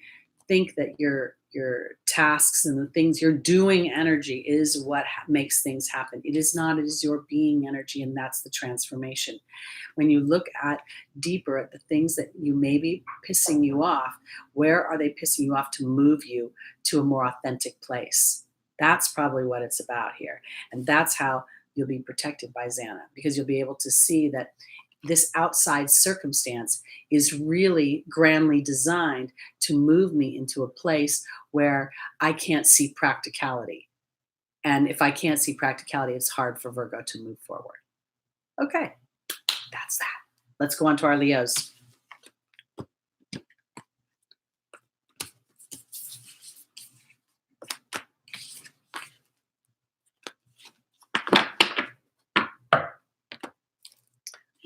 think that your tasks and the things you're doing energy is what makes things happen. It is not. It is your being energy, and that's the transformation. When you look at deeper at the things that you may be pissing you off, where are they pissing you off to move you to a more authentic place? That's probably what it's about here. And that's how you'll be protected by Xana, because you'll be able to see that this outside circumstance is really grandly designed to move me into a place where I can't see practicality. And if I can't see practicality, it's hard for Virgo to move forward. Okay, that's that. Let's go on to our Leos.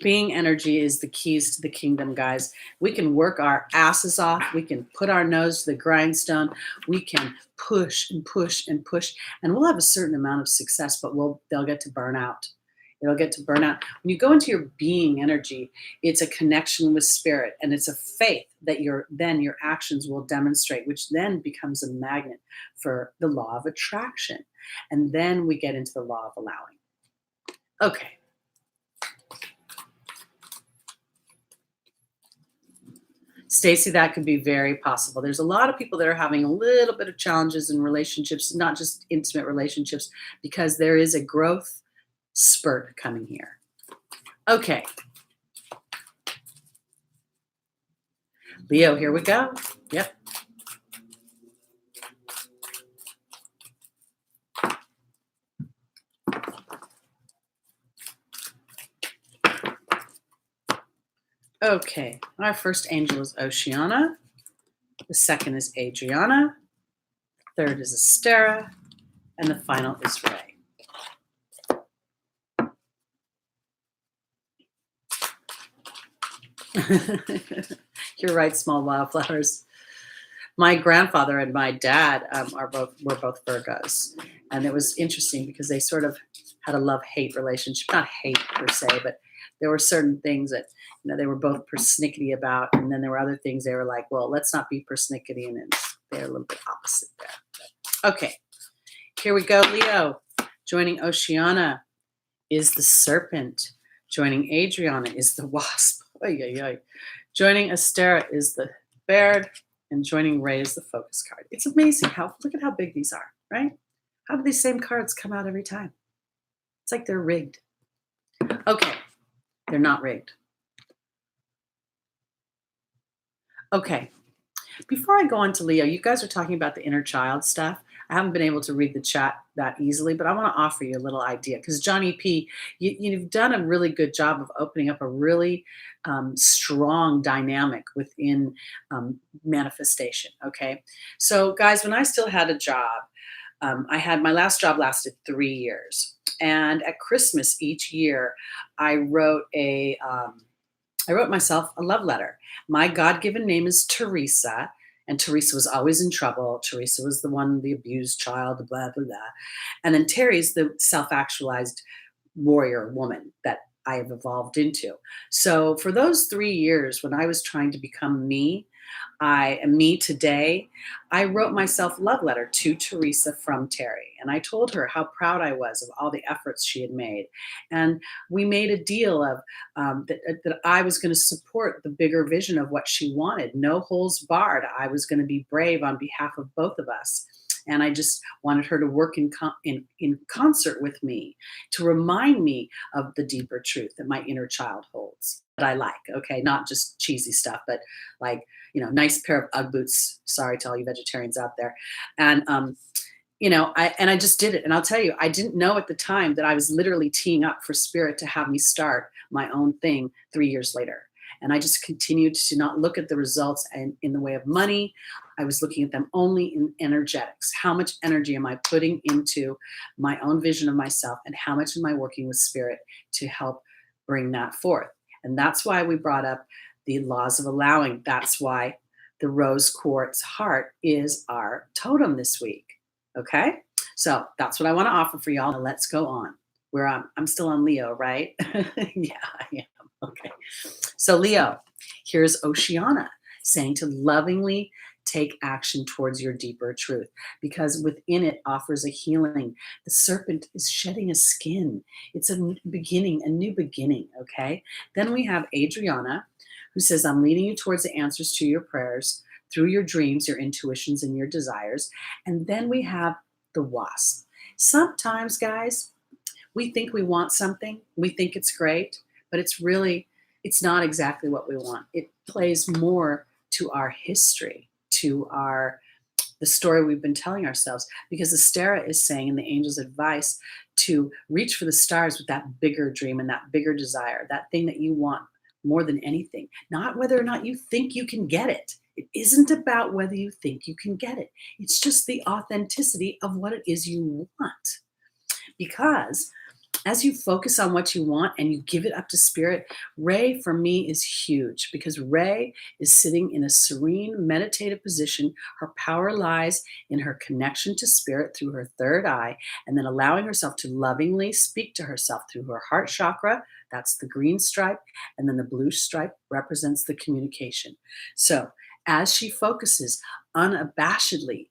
Being energy is the keys to the kingdom, guys. We can work our asses off. We can put our nose to the grindstone. We can push and push and push, and we'll have a certain amount of success, but they'll get to burn out. It'll get to burn out. When you go into your being energy, it's a connection with spirit, and it's a faith that your actions will demonstrate, which then becomes a magnet for the law of attraction. And then we get into the law of allowing. Okay. Stacy, that could be very possible. There's a lot of people that are having a little bit of challenges in relationships, not just intimate relationships, because there is a growth spurt coming here. Okay. Leo, here we go. Yep. Okay, our first angel is Oceana. The second is Adriana. The third is Astera. And the final is Ray. You're right, small wildflowers. My grandfather and my dad were both Virgos. And it was interesting because they sort of had a love-hate relationship. Not hate per se, but there were certain things that they were both persnickety about, and then there were other things they were like, well, let's not be persnickety, and they're a little bit opposite there. But, okay, here we go, Leo. Joining Oceana is the serpent. Joining Adriana is the wasp. Oy, oy, oy. Joining Astera is the bird, and joining Ray is the focus card. It's amazing look at how big these are, right? How do these same cards come out every time? It's like they're rigged. Okay, they're not rigged. Okay, before I go on to Leo, you guys are talking about the inner child stuff. I haven't been able to read the chat that easily, but I want to offer you a little idea because Johnny P, you've done a really good job of opening up a really strong dynamic within manifestation. Okay, so guys, when I still had a job, my last job lasted 3 years, and at Christmas each year, I wrote myself a love letter. My God-given name is Teresa, and Teresa was always in trouble. Teresa was the abused child, blah, blah, blah. And then Teri's the self-actualized warrior woman that I have evolved into. So for those 3 years when I was trying to become me, I am me today, I wrote myself a love letter to Teresa from Teri. And I told her how proud I was of all the efforts she had made. And we made a deal of that I was going to support the bigger vision of what she wanted. No holes barred. I was going to be brave on behalf of both of us. And I just wanted her to work in concert with me to remind me of the deeper truth that my inner child holds. I like, okay? Not just cheesy stuff, but like, nice pair of Ugg boots. Sorry to all you vegetarians out there. And I just did it. And I'll tell you, I didn't know at the time that I was literally teeing up for spirit to have me start my own thing 3 years later. And I just continued to not look at the results and in the way of money. I was looking at them only in energetics. How much energy am I putting into my own vision of myself, and how much am I working with spirit to help bring that forth? And that's why we brought up the laws of allowing. That's why the rose quartz heart is our totem this week. Okay, so that's what I want to offer for y'all. Now let's go on. I'm still on Leo, right? Yeah, I am. Okay, so Leo, here's Oceana saying to lovingly take action towards your deeper truth, because within it offers a healing. The serpent is shedding a skin. It's a new beginning. Okay, then we have Adriana, who says, I'm leading you towards the answers to your prayers through your dreams, your intuitions, and your desires. And then we have the wasp. Sometimes, guys, we think we want something, we think it's great, but it's not exactly what we want. It plays more to our history, to the story we've been telling ourselves, because the Stara is saying in the angel's advice to reach for the stars with that bigger dream and that bigger desire, that thing that you want more than anything, not whether or not you think you can get it. It isn't about whether you think you can get it. It's just the authenticity of what it is you want. Because as you focus on what you want and you give it up to spirit, Ray for me is huge, because Ray is sitting in a serene, meditative position. Her power lies in her connection to spirit through her third eye, and then allowing herself to lovingly speak to herself through her heart chakra. That's the green stripe. And then the blue stripe represents the communication. So as she focuses unabashedly,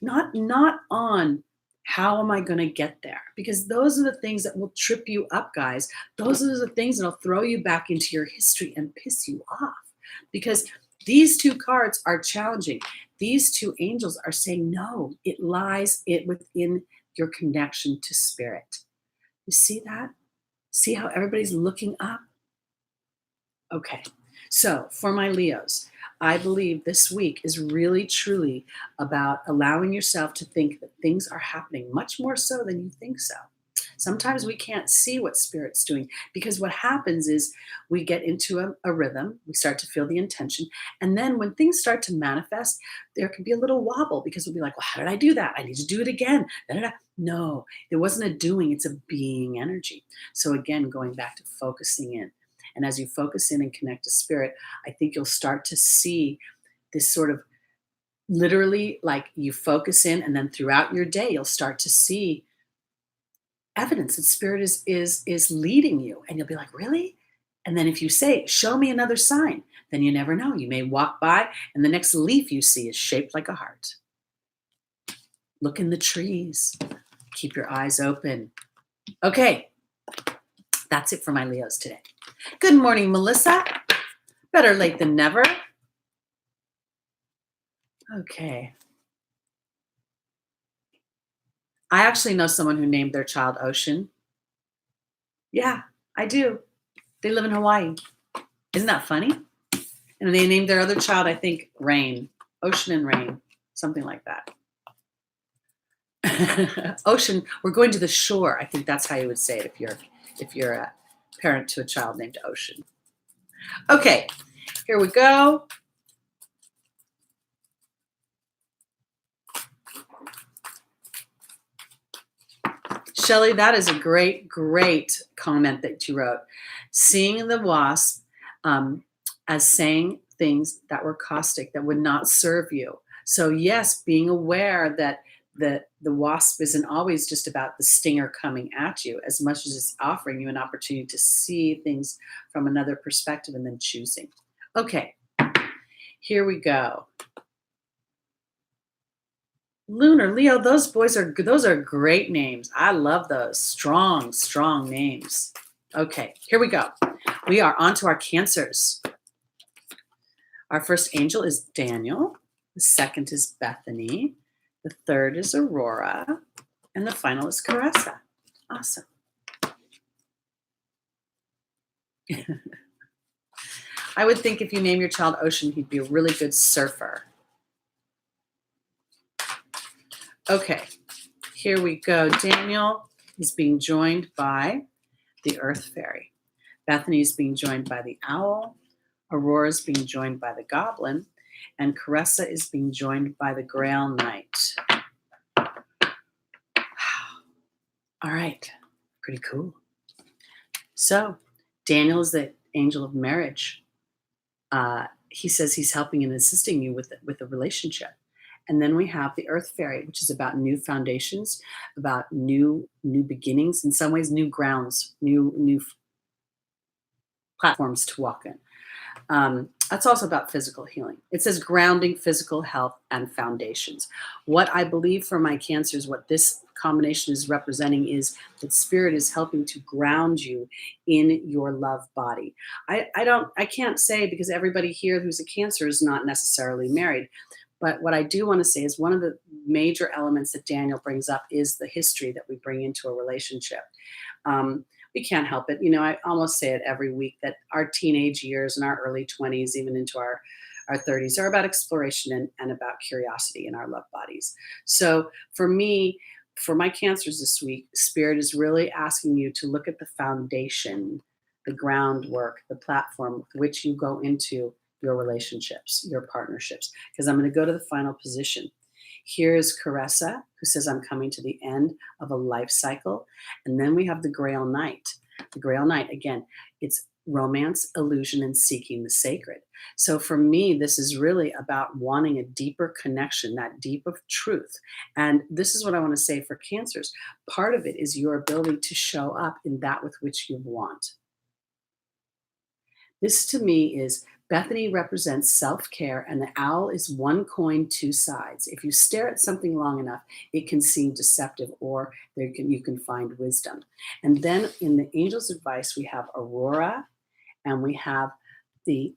not on how am I going to get there? Because those are the things that will trip you up, guys. Those are the things that will throw you back into your history and piss you off. Because these two cards are challenging. These two angels are saying, no, it lies within your connection to spirit. You see that? See how everybody's looking up? Okay. So for my Leos, I believe this week is really, truly about allowing yourself to think that things are happening much more so than you think so. Sometimes we can't see what spirit's doing, because what happens is we get into a rhythm, we start to feel the intention, and then when things start to manifest, there can be a little wobble, because we'll be like, well, how did I do that? I need to do it again. Da-da-da. No, it wasn't a doing, it's a being energy. So again, going back to focusing in. And as you focus in and connect to spirit, I think you'll start to see this sort of literally, like, you focus in, and then throughout your day, you'll start to see evidence that spirit is leading you. And you'll be like, really? And then if you say, show me another sign, then you never know. You may walk by and the next leaf you see is shaped like a heart. Look in the trees. Keep your eyes open. Okay, that's it for my Leos today. Good morning, Melissa. Better late than never. Okay. I actually know someone who named their child Ocean. Yeah, I do. They live in Hawaii. Isn't that funny? And they named their other child, I think, Rain. Ocean and Rain. Something like that. Ocean, we're going to the shore. I think that's how you would say it if you're a parent to a child named Ocean. Okay, here we go. Shelley, that is a great, great comment that you wrote. Seeing the wasp as saying things that were caustic, that would not serve you. So yes, being aware that the wasp isn't always just about the stinger coming at you, as much as it's offering you an opportunity to see things from another perspective and then choosing. Okay, here we go. Lunar, Leo, those are great names. I love those. Strong, strong names. Okay, here we go. We are on to our Cancers. Our first angel is Daniel. The second is Bethany. The third is Aurora. And the final is Caressa. Awesome. I would think if you name your child Ocean, he'd be a really good surfer. Okay, here we go. Daniel is being joined by the Earth Fairy. Bethany is being joined by the Owl. Aurora is being joined by the Goblin. And Caressa is being joined by the Grail Knight. All right, pretty cool. So Daniel is the angel of marriage. He says he's helping and assisting you with a relationship. And then we have the Earth Fairy, which is about new foundations, about new beginnings, in some ways new grounds, new platforms to walk in. That's also about physical healing. It says grounding, physical health, and foundations. What I believe for my cancers, what this combination is representing is that spirit is helping to ground you in your love body. I can't say, because everybody here who's a Cancer is not necessarily married. But what I do want to say is one of the major elements that Daniel brings up is the history that we bring into a relationship. We can't help it. I almost say it every week that our teenage years and our early 20s, even into our 30s, are about exploration and about curiosity in our love bodies. So for me, for my cancers this week, Spirit is really asking you to look at the foundation, the groundwork, the platform with which you go into your relationships, your partnerships. Because I'm going to go to the final position. Here's Caressa, who says, I'm coming to the end of a life cycle. And then we have the Grail Knight. The Grail Knight, again, it's romance, illusion, and seeking the sacred. So for me, this is really about wanting a deeper connection, that deep of truth. And this is what I want to say for cancers. Part of it is your ability to show up in that with which you want. This to me is Bethany represents self-care, and the owl is one coin, two sides. If you stare at something long enough, it can seem deceptive, or you can find wisdom. And then in the angel's advice, we have Aurora, and we have the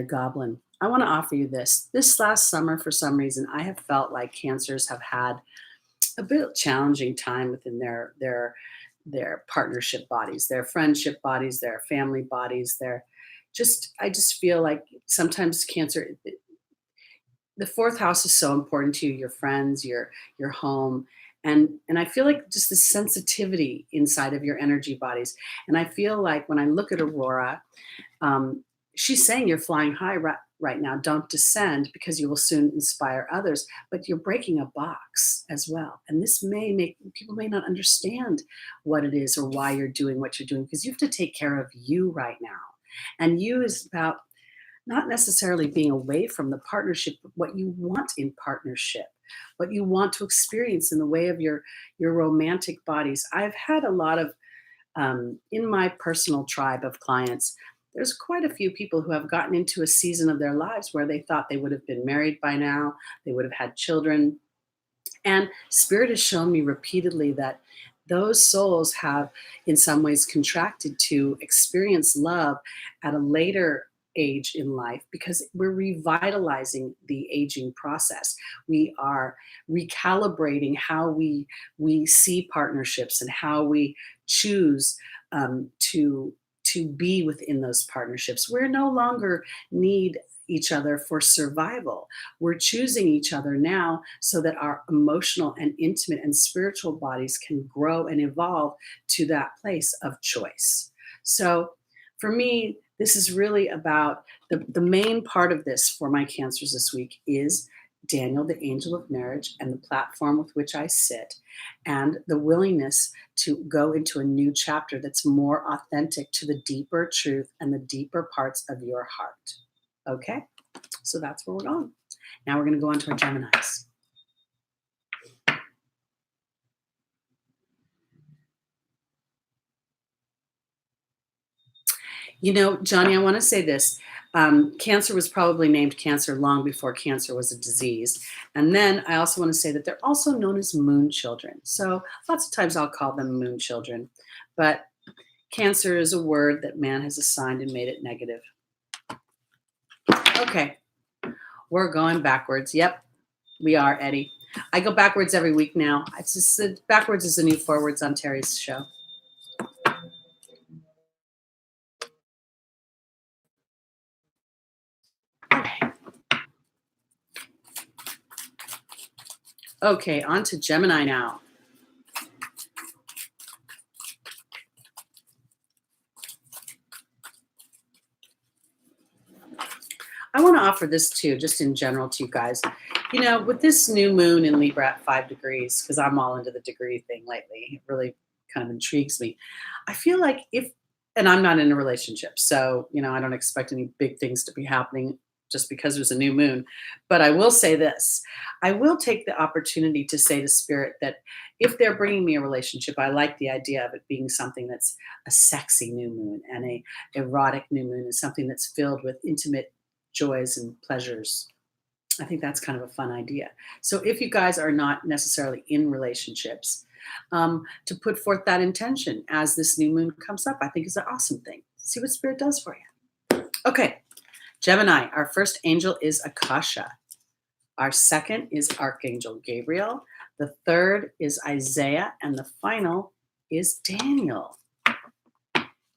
goblin. I want to offer you this. This last summer, for some reason, I have felt like cancers have had a bit challenging time within their partnership bodies, their friendship bodies, their family bodies, I just feel like sometimes Cancer, the fourth house is so important to you, your friends, your home. And I feel like just the sensitivity inside of your energy bodies. And I feel like when I look at Aurora, she's saying you're flying high right now. Don't descend, because you will soon inspire others. But you're breaking a box as well. And this people may not understand what it is or why you're doing what you're doing, because you have to take care of you right now. And you is about not necessarily being away from the partnership, but what you want in partnership, what you want to experience in the way of your romantic bodies. I've had a lot of, in my personal tribe of clients, there's quite a few people who have gotten into a season of their lives where they thought they would have been married by now, they would have had children. And Spirit has shown me repeatedly that those souls have, in some ways, contracted to experience love at a later age in life, because we're revitalizing the aging process. We are recalibrating how we see partnerships and how we choose to be within those partnerships. We're no longer need each other for survival. We're choosing each other now so that our emotional and intimate and spiritual bodies can grow and evolve to that place of choice. So for me, this is really about the main part of this for my cancers this week is Daniel, the angel of marriage, and the platform with which I sit, and the willingness to go into a new chapter that's more authentic to the deeper truth and the deeper parts of your heart. Okay, so that's where we're going. Now we're going to go on to our Geminis. Johnny, I want to say this. Cancer was probably named cancer long before cancer was a disease. And then I also want to say that they're also known as moon children. So lots of times I'll call them moon children. But cancer is a word that man has assigned and made it negative. Okay, we're going backwards. Yep, we are, Eddie. I go backwards every week now. It's just backwards is the new forwards on Teri's show. Okay, on to Gemini now. I want to offer this too, just in general to you guys. You know, with this new moon in Libra at 5 degrees, because I'm all into the degree thing lately, it really kind of intrigues me. I feel like and I'm not in a relationship, so, you know, I don't expect any big things to be happening just because there's a new moon. But I will say this, I will take the opportunity to say to Spirit that if they're bringing me a relationship, I like the idea of it being something that's a sexy new moon and a erotic new moon and something that's filled with intimate joys and pleasures. I think that's kind of a fun idea. So if you guys are not necessarily in relationships, to put forth that intention as this new moon comes up, I think is an awesome thing. See what Spirit does for you. Okay, Gemini, our first angel is Akasha. Our second is Archangel Gabriel. The third is Isaiah. And the final is Daniel.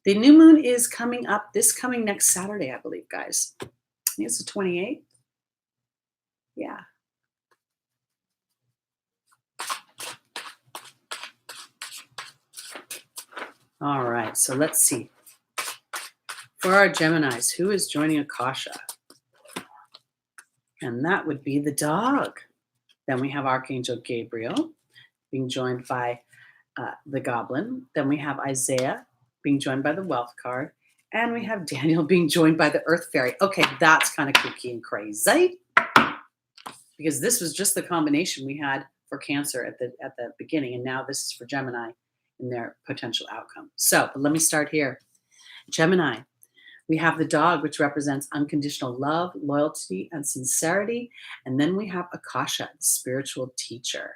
The new moon is coming up this coming next Saturday, I believe, guys. I think it's the 28th. Yeah. All right, so let's see. For our Geminis, who is joining Akasha? And that would be the dog. Then we have Archangel Gabriel being joined by the goblin. Then we have Isaiah being joined by the wealth card. And we have Daniel being joined by the earth fairy. Okay, that's kind of kooky and crazy, because this was just the combination we had for Cancer at the beginning, and now this is for Gemini in their potential outcome. So, but let me start here. Gemini, we have the dog, which represents unconditional love, loyalty, and sincerity. And then we have Akasha, the spiritual teacher.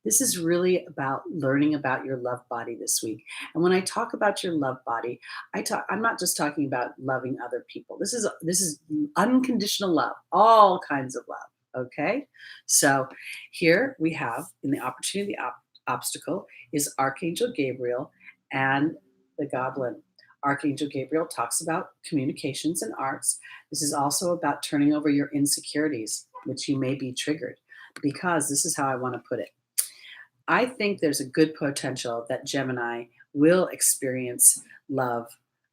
This is really about learning about your love body this week. And when I talk about your love body, I'm not just talking about loving other people. This is unconditional love, all kinds of love. Okay, so here we have in the opportunity obstacle is Archangel Gabriel and the goblin. Archangel Gabriel talks about communications and arts. This is also about turning over your insecurities, which you may be triggered, because this is how I want to put it. I think there's a good potential that Gemini will experience love,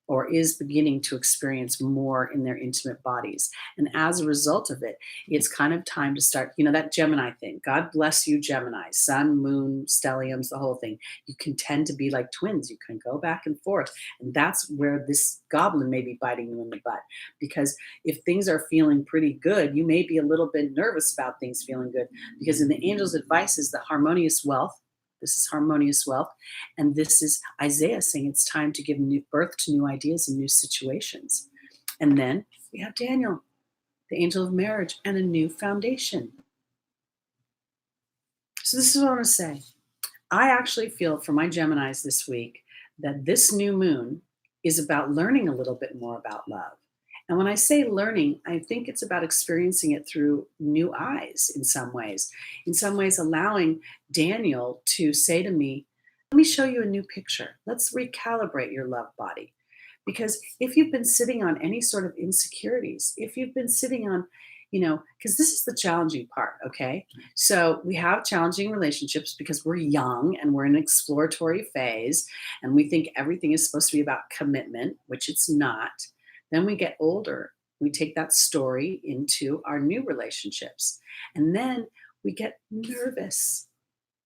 or is beginning to experience more in their intimate bodies. And as a result of it, it's kind of time to start, you know, that Gemini thing. God bless you, Gemini, sun, moon, stelliums, the whole thing. You can tend to be like twins. You can go back and forth. And that's where this goblin may be biting you in the butt. Because if things are feeling pretty good, you may be a little bit nervous about things feeling good. Because in the angel's advice is the harmonious wealth. This is harmonious wealth. And this is Isaiah saying it's time to give new birth to new ideas and new situations. And then we have Daniel, the angel of marriage, and a new foundation. So this is what I want to say. I actually feel for my Geminis this week that this new moon is about learning a little bit more about love. And when I say learning, I think it's about experiencing it through new eyes in some ways. In some ways, allowing Daniel to say to me, let me show you a new picture. Let's recalibrate your love body. Because if you've been sitting on any sort of insecurities, if you've been sitting on, you know, because this is the challenging part, okay? So we have challenging relationships because we're young and we're in an exploratory phase, and we think everything is supposed to be about commitment, which it's not. Then we get older. We take that story into our new relationships. And then we get nervous.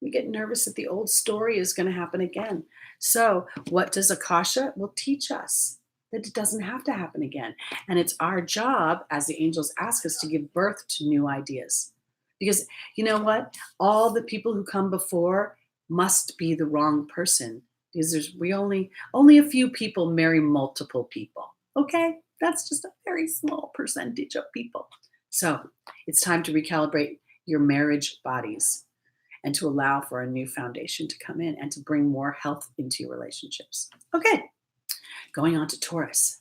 We get nervous that the old story is going to happen again. So what does Akasha? Will teach us that it doesn't have to happen again. And it's our job, as the angels ask us, to give birth to new ideas. Because you know what? All the people who come before must be the wrong person. Because only a few people marry multiple people. Okay, that's just a very small percentage of people. So it's time to recalibrate your marriage bodies and to allow for a new foundation to come in and to bring more health into your relationships. Okay, going on to Taurus.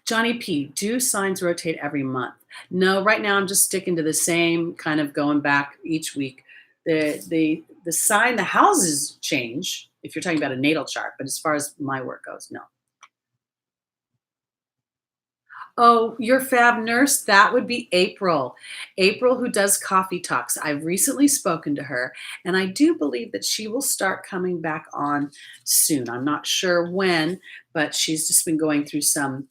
Johnny P, do signs rotate every month? No, right now I'm just sticking to the same kind of going back each week. The sign, the houses change if you're talking about a natal chart, but as far as my work goes, no. Oh, your fab nurse, that would be April. April, who does coffee talks. I've recently spoken to her, and I do believe that she will start coming back on soon. I'm not sure when, but she's just been going through some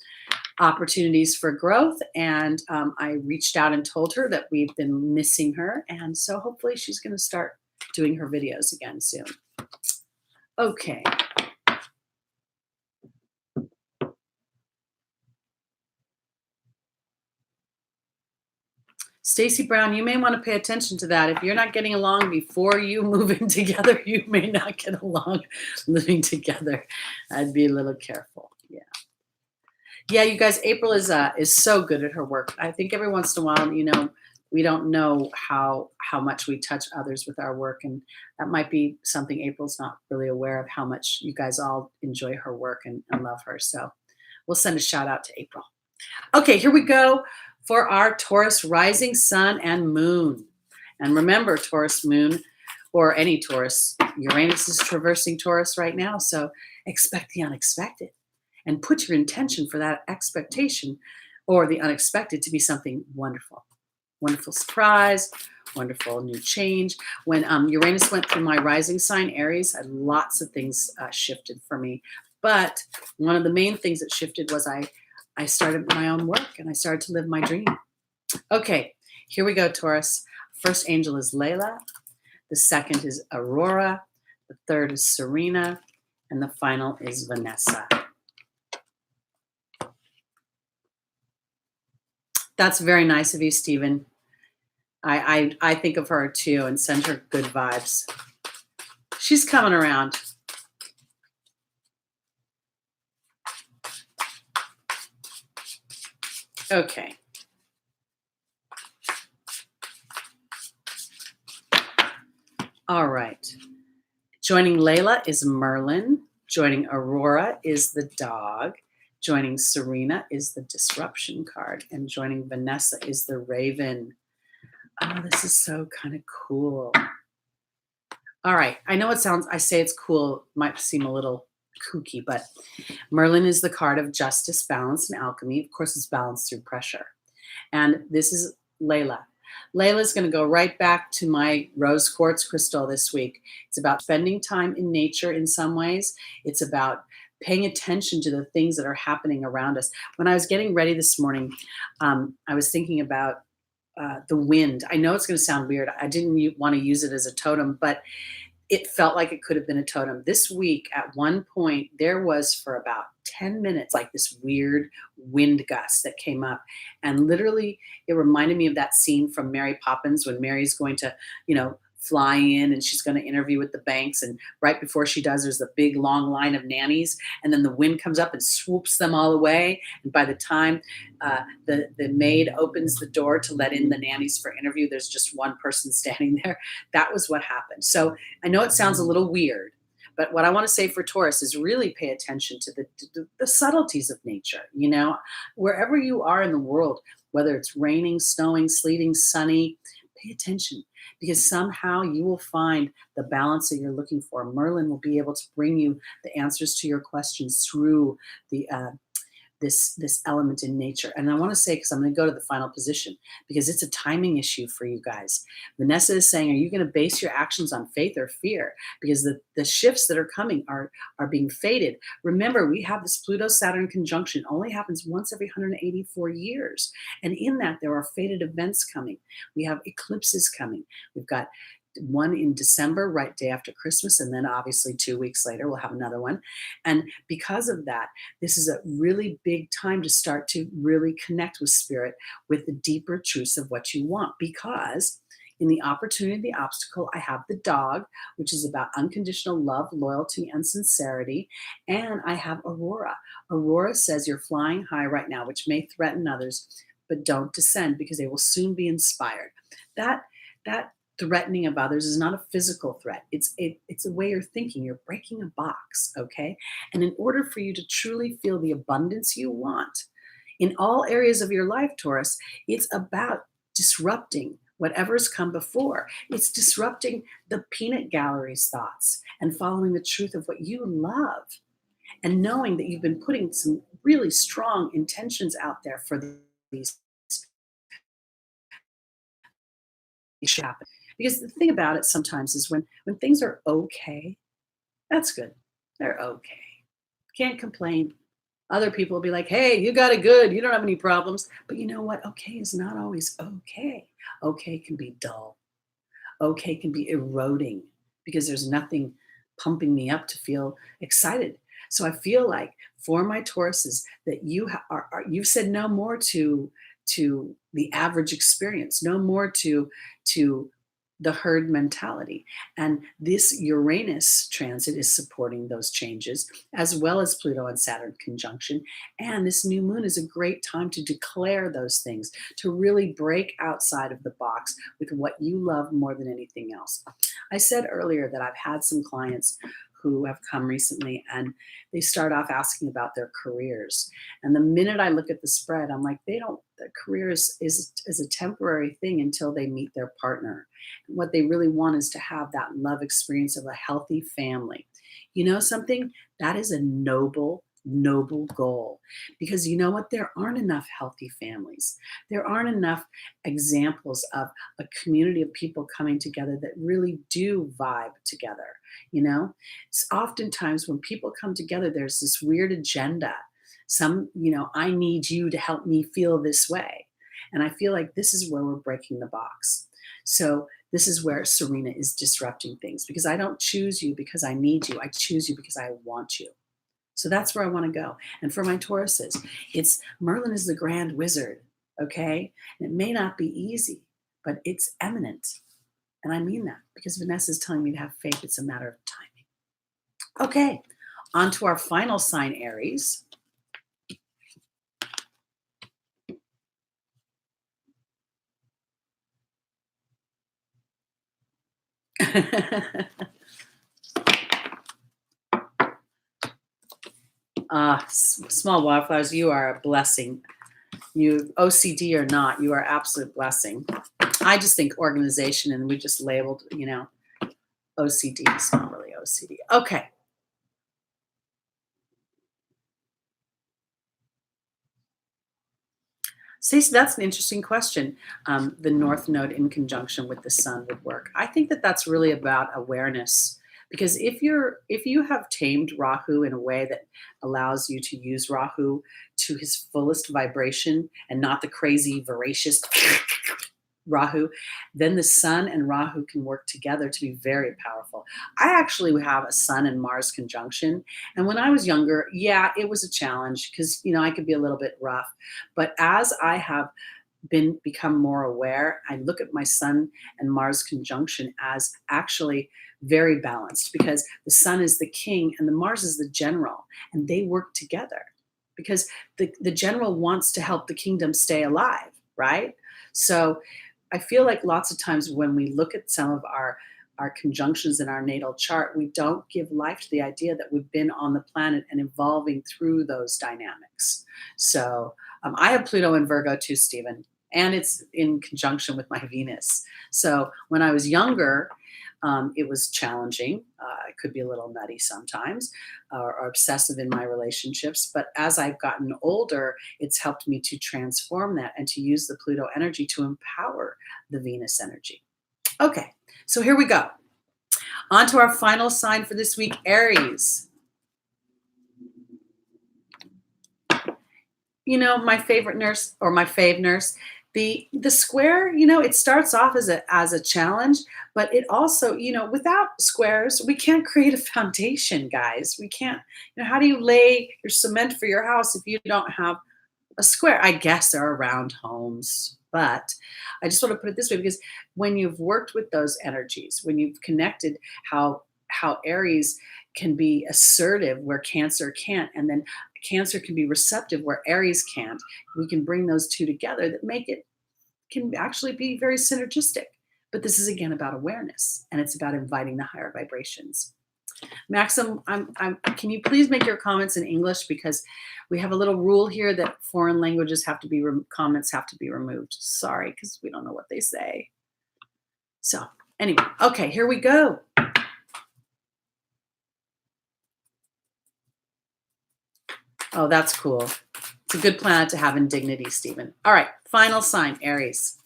opportunities for growth. And I reached out and told her that we've been missing her. And so hopefully she's going to start doing her videos again soon. Okay. Stacy Brown, you may want to pay attention to that. If you're not getting along before you move in together, you may not get along living together. I'd be a little careful. Yeah. Yeah, you guys, April is so good at her work. I think every once in a while, we don't know how much we touch others with our work, and that might be something April's not really aware of, how much you guys all enjoy her work and love her. So we'll send a shout out to April. Okay, here we go for our Taurus rising sun and moon. And remember, Taurus moon, or any Taurus, Uranus is traversing Taurus right now, so expect the unexpected and put your intention for that expectation or the unexpected to be something wonderful. Wonderful surprise, wonderful new change. When Uranus went through my rising sign, Aries, lots of things shifted for me. But one of the main things that shifted was I started my own work and I started to live my dream. Okay, here we go, Taurus. First angel is Layla. The second is Aurora. The third is Serena. And the final is Vanessa. That's very nice of you, Stephen. I think of her too and send her good vibes. She's coming around. Okay. All right. Joining Layla is Merlin. Joining Aurora is the dog. Joining Serena is the disruption card. And joining Vanessa is the raven. Oh, this is so kind of cool. All right. I know I say it's cool, might seem a little kooky, but Merlin is the card of justice, balance, and alchemy. Of course, it's balanced through pressure. And this is Layla. Layla's going to go right back to my rose quartz crystal this week. It's about spending time in nature in some ways. It's about paying attention to the things that are happening around us. When I was getting ready this morning, I was thinking about the wind. I know it's going to sound weird. I didn't want to use it as a totem, but it felt like it could have been a totem. This week, at one point, there was for about 10 minutes, like this weird wind gust that came up. And literally, it reminded me of that scene from Mary Poppins when Mary's going to, fly in and she's going to interview with the banks. And right before she does, there's a big long line of nannies. And then the wind comes up and swoops them all away. And by the time the maid opens the door to let in the nannies for interview, there's just one person standing there. That was what happened. So I know it sounds a little weird, but what I want to say for Taurus is really pay attention to the subtleties of nature. Wherever you are in the world, whether it's raining, snowing, sleeting, sunny, pay attention, because somehow you will find the balance that you're looking for. Merlin will be able to bring you the answers to your questions through the this element in nature. And I want to say, because I'm going to go to the final position, because it's a timing issue for you guys. Vanessa is saying, are you going to base your actions on faith or fear? Because the shifts that are coming are being fated. Remember, we have this Pluto-Saturn conjunction. It only happens once every 184 years. And in that, there are fated events coming. We have eclipses coming. We've got one in December, right day after Christmas, and then obviously 2 weeks later we'll have another one. And because of that, this is a really big time to start to really connect with spirit, with the deeper truths of what you want. Because in the opportunity, the obstacle, I have the dog, which is about unconditional love, loyalty, and sincerity. And I have Aurora. Aurora says you're flying high right now, which may threaten others, but don't descend, because they will soon be inspired. That threatening of others is not a physical threat. It's a way you're thinking. You're breaking a box, okay? And in order for you to truly feel the abundance you want in all areas of your life, Taurus, it's about disrupting whatever's come before. It's disrupting the peanut gallery's thoughts and following the truth of what you love, and knowing that you've been putting some really strong intentions out there for these should happen. Because the thing about it sometimes is when things are okay, that's good. They're okay. Can't complain. Other people will be like, hey, you got it good. You don't have any problems. But you know what? Okay is not always okay. Okay can be dull. Okay can be eroding because there's nothing pumping me up to feel excited. So I feel like for my Tauruses that you've said no more to the average experience, no more to the herd mentality. And this Uranus transit is supporting those changes, as well as Pluto and Saturn conjunction. And this new moon is a great time to declare those things, to really break outside of the box with what you love more than anything else. I said earlier that I've had some clients who have come recently and they start off asking about their careers. And the minute I look at the spread, I'm like, their careers is a temporary thing until they meet their partner. And what they really want is to have that love experience of a healthy family. You know something? That is a noble goal, because you know what, there aren't enough healthy families. There aren't enough examples of a community of people coming together that really do vibe together. You know, it's oftentimes when people come together, there's this weird agenda. I need you to help me feel this way. And I feel like this is where we're breaking the box. So this is where Serena is disrupting things, because I don't choose you because I need you. I choose you because I want you. So that's where I want to go. And for my Tauruses, it's Merlin is the grand wizard, okay? And it may not be easy, but it's eminent. And I mean that because Vanessa is telling me to have faith. It's a matter of timing. Okay, on to our final sign, Aries. Small wildflowers, you are a blessing. You OCD or not, you are absolute blessing. I just think organization, and we just labeled, OCD. It's not really OCD. Okay. Stacey, that's an interesting question. The North Node in conjunction with the Sun would work. I think that that's really about awareness, because if you have tamed Rahu in a way that allows you to use Rahu to his fullest vibration and not the crazy voracious Rahu, then the Sun and Rahu can work together to be very powerful. I actually have a Sun and Mars conjunction. And when I was younger, yeah, it was a challenge because, I could be a little bit rough. But as I have become more aware, I look at my Sun and Mars conjunction as actually very balanced, because the Sun is the king and the Mars is the general, and they work together because the general wants to help the kingdom stay alive, right? So I feel like lots of times when we look at some of our conjunctions in our natal chart, we don't give life to the idea that we've been on the planet and evolving through those dynamics. So I have Pluto in Virgo too, Stephen, and it's in conjunction with my Venus. So when I was younger, it was challenging. I could be a little nutty sometimes, or obsessive in my relationships. But as I've gotten older, it's helped me to transform that and to use the Pluto energy to empower the Venus energy. Okay, so here we go. On to our final sign for this week, Aries. My favorite nurse, or my fave nurse, the square, it starts off as a challenge, but it also, without squares, we can't create a foundation, guys. We can't, how do you lay your cement for your house if you don't have a square? I guess there are round homes, but I just want to put it this way, because when you've worked with those energies, when you've connected how Aries can be assertive where Cancer can't, and then Cancer can be receptive where Aries can't, we can bring those two together that make it can actually be very synergistic. But this is again about awareness, and it's about inviting the higher vibrations. Maxim, can you please make your comments in English, because we have a little rule here that foreign languages have to be comments have to be removed. Sorry, because we don't know what they say. So anyway, okay, here we go. Oh, that's cool. It's a good planet to have in dignity, Stephen. All right, final sign, Aries.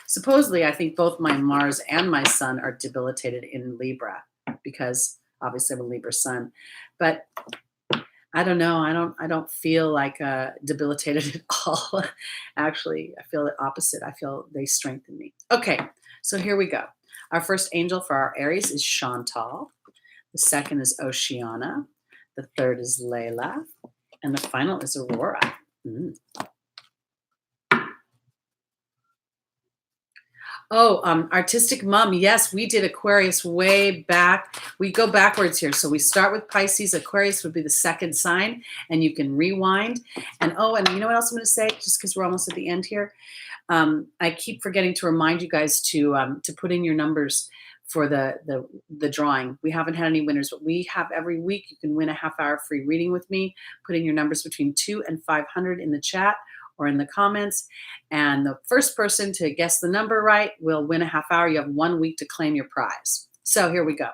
Supposedly, I think both my Mars and my Sun are debilitated in Libra because obviously I'm a Libra Sun. But I don't know. I don't feel like debilitated at all. Actually, I feel the opposite. I feel they strengthen me. Okay, so here we go. Our first angel for our Aries is Chantal. The second is Oceana. The third is Layla. And the final is Aurora. Mm. Oh, artistic mom. Yes, we did Aquarius way back. We go backwards here. So we start with Pisces. Aquarius would be the second sign, and you can rewind. And oh, and you know what else I'm going to say? Just because we're almost at the end here, I keep forgetting to remind you guys to put in your numbers for the drawing. We haven't had any winners, but we have every week. You can win a half-hour free reading with me. Put in your numbers between 2 and 500 in the chat or in the comments. And the first person to guess the number right will win a half hour. You have 1 week to claim your prize. So here we go.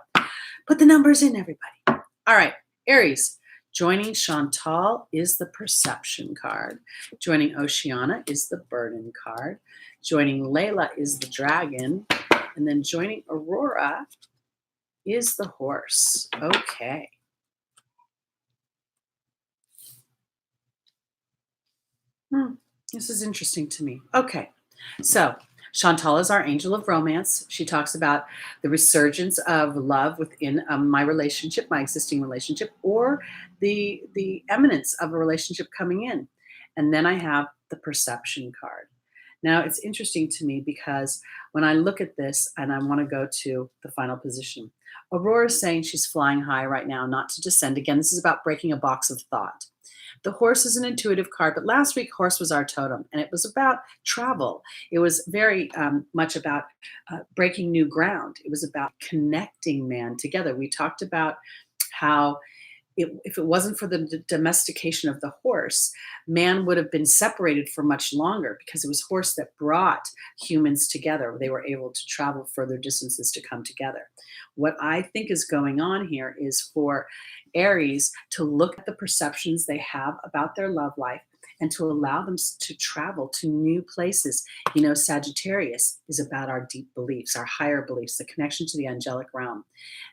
Put the numbers in, everybody. All right, Aries. Joining Chantal is the Perception card. Joining Oceana is the Burden card. Joining Layla is the Dragon. And then joining Aurora is the Horse. Okay. This is interesting to me. Okay, so Chantal is our angel of romance. She talks about the resurgence of love within my relationship, my existing relationship, or the eminence of a relationship coming in. And then I have the Perception card. Now it's interesting to me because when I look at this and I want to go to the final position, Aurora is saying she's flying high right now, not to descend. Again, this is about breaking a box of thought. The horse is an intuitive card, but last week horse was our totem, and it was about travel. It was very much about breaking new ground. It was about connecting man together. We talked about how if it wasn't for the domestication of the horse, man would have been separated for much longer because it was horse that brought humans together. They were able to travel further distances to come together. What I think is going on here is for Aries to look at the perceptions they have about their love life and to allow them to travel to new places. You know, Sagittarius is about our deep beliefs, our higher beliefs, the connection to the angelic realm.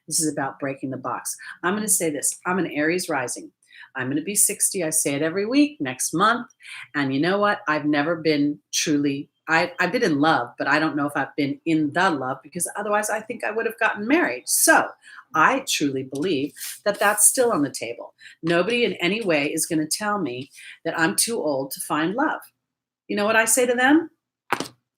This is about breaking the box. I'm going to say this. I'm an Aries rising. I'm going to be 60. I say it every week, next month. And you know what? I've never been truly, I've been in love, but I don't know if I've been in the love because otherwise I think I would have gotten married. So I truly believe that that's still on the table. Nobody in any way is going to tell me that I'm too old to find love. You know what I say to them?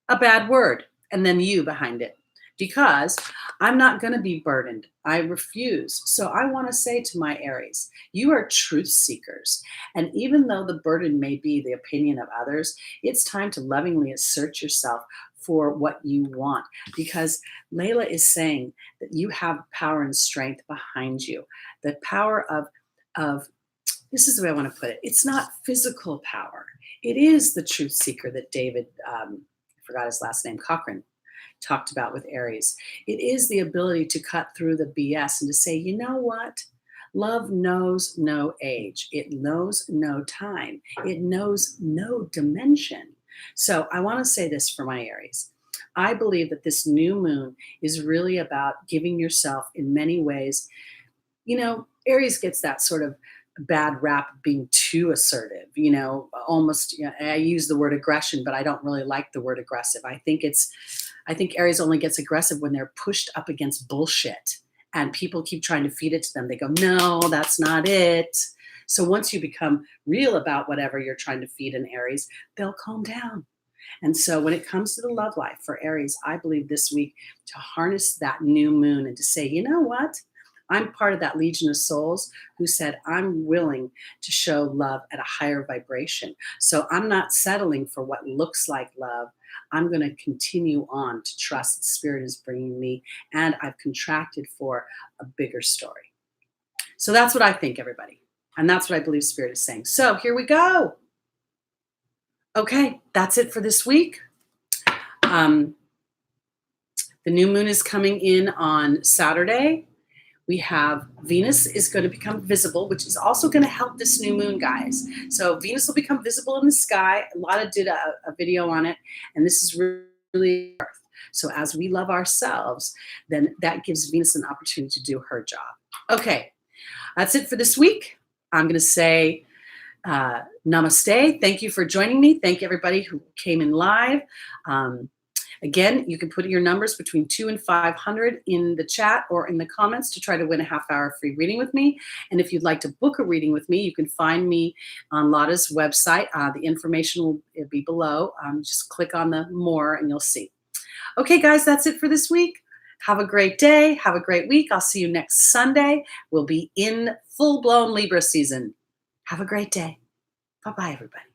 A bad word, and then you behind it. Because I'm not going to be burdened. I refuse. So I want to say to my Aries, you are truth seekers. And even though the burden may be the opinion of others, it's time to lovingly assert yourself for what you want. Because Layla is saying that you have power and strength behind you. The power of this is the way I want to put it. It's not physical power. It is the truth seeker that David, I forgot his last name, Cochran, talked about with Aries. It is the ability to cut through the BS and to say, you know what? Love knows no age. It knows no time. It knows no dimension. So I want to say this for my Aries. I believe that this new moon is really about giving yourself in many ways. You know, Aries gets that sort of bad rap of being too assertive, you know, almost, you know, I use the word aggression, but I don't really like the word aggressive. I think Aries only gets aggressive when they're pushed up against bullshit and people keep trying to feed it to them. They go, no, that's not it. So once you become real about whatever you're trying to feed in Aries, they'll calm down. And so when it comes to the love life for Aries, I believe this week to harness that new moon and to say, you know what? I'm part of that legion of souls who said, I'm willing to show love at a higher vibration. So I'm not settling for what looks like love. I'm going to continue on to trust that Spirit is bringing me, and I've contracted for a bigger story. So that's what I think, everybody. And that's what I believe Spirit is saying. So here we go. Okay, that's it for this week. The new moon is coming in on Saturday. we have Venus is going to become visible, which is also going to help this new moon, guys. So Venus will become visible in the sky. Lada did a video on it, and this is really Earth. So as we love ourselves, then that gives Venus an opportunity to do her job. Okay, that's it for this week. I'm going to say namaste. Thank you for joining me. Thank you, everybody who came in live. Again, you can put your numbers between 2 and 500 in the chat or in the comments to try to win a half-hour free reading with me. And if you'd like to book a reading with me, you can find me on Lada's website. The information will be below. Just click on the more and you'll see. Okay, guys, that's it for this week. Have a great day. Have a great week. I'll see you next Sunday. We'll be in full-blown Libra season. Have a great day. Bye-bye, everybody.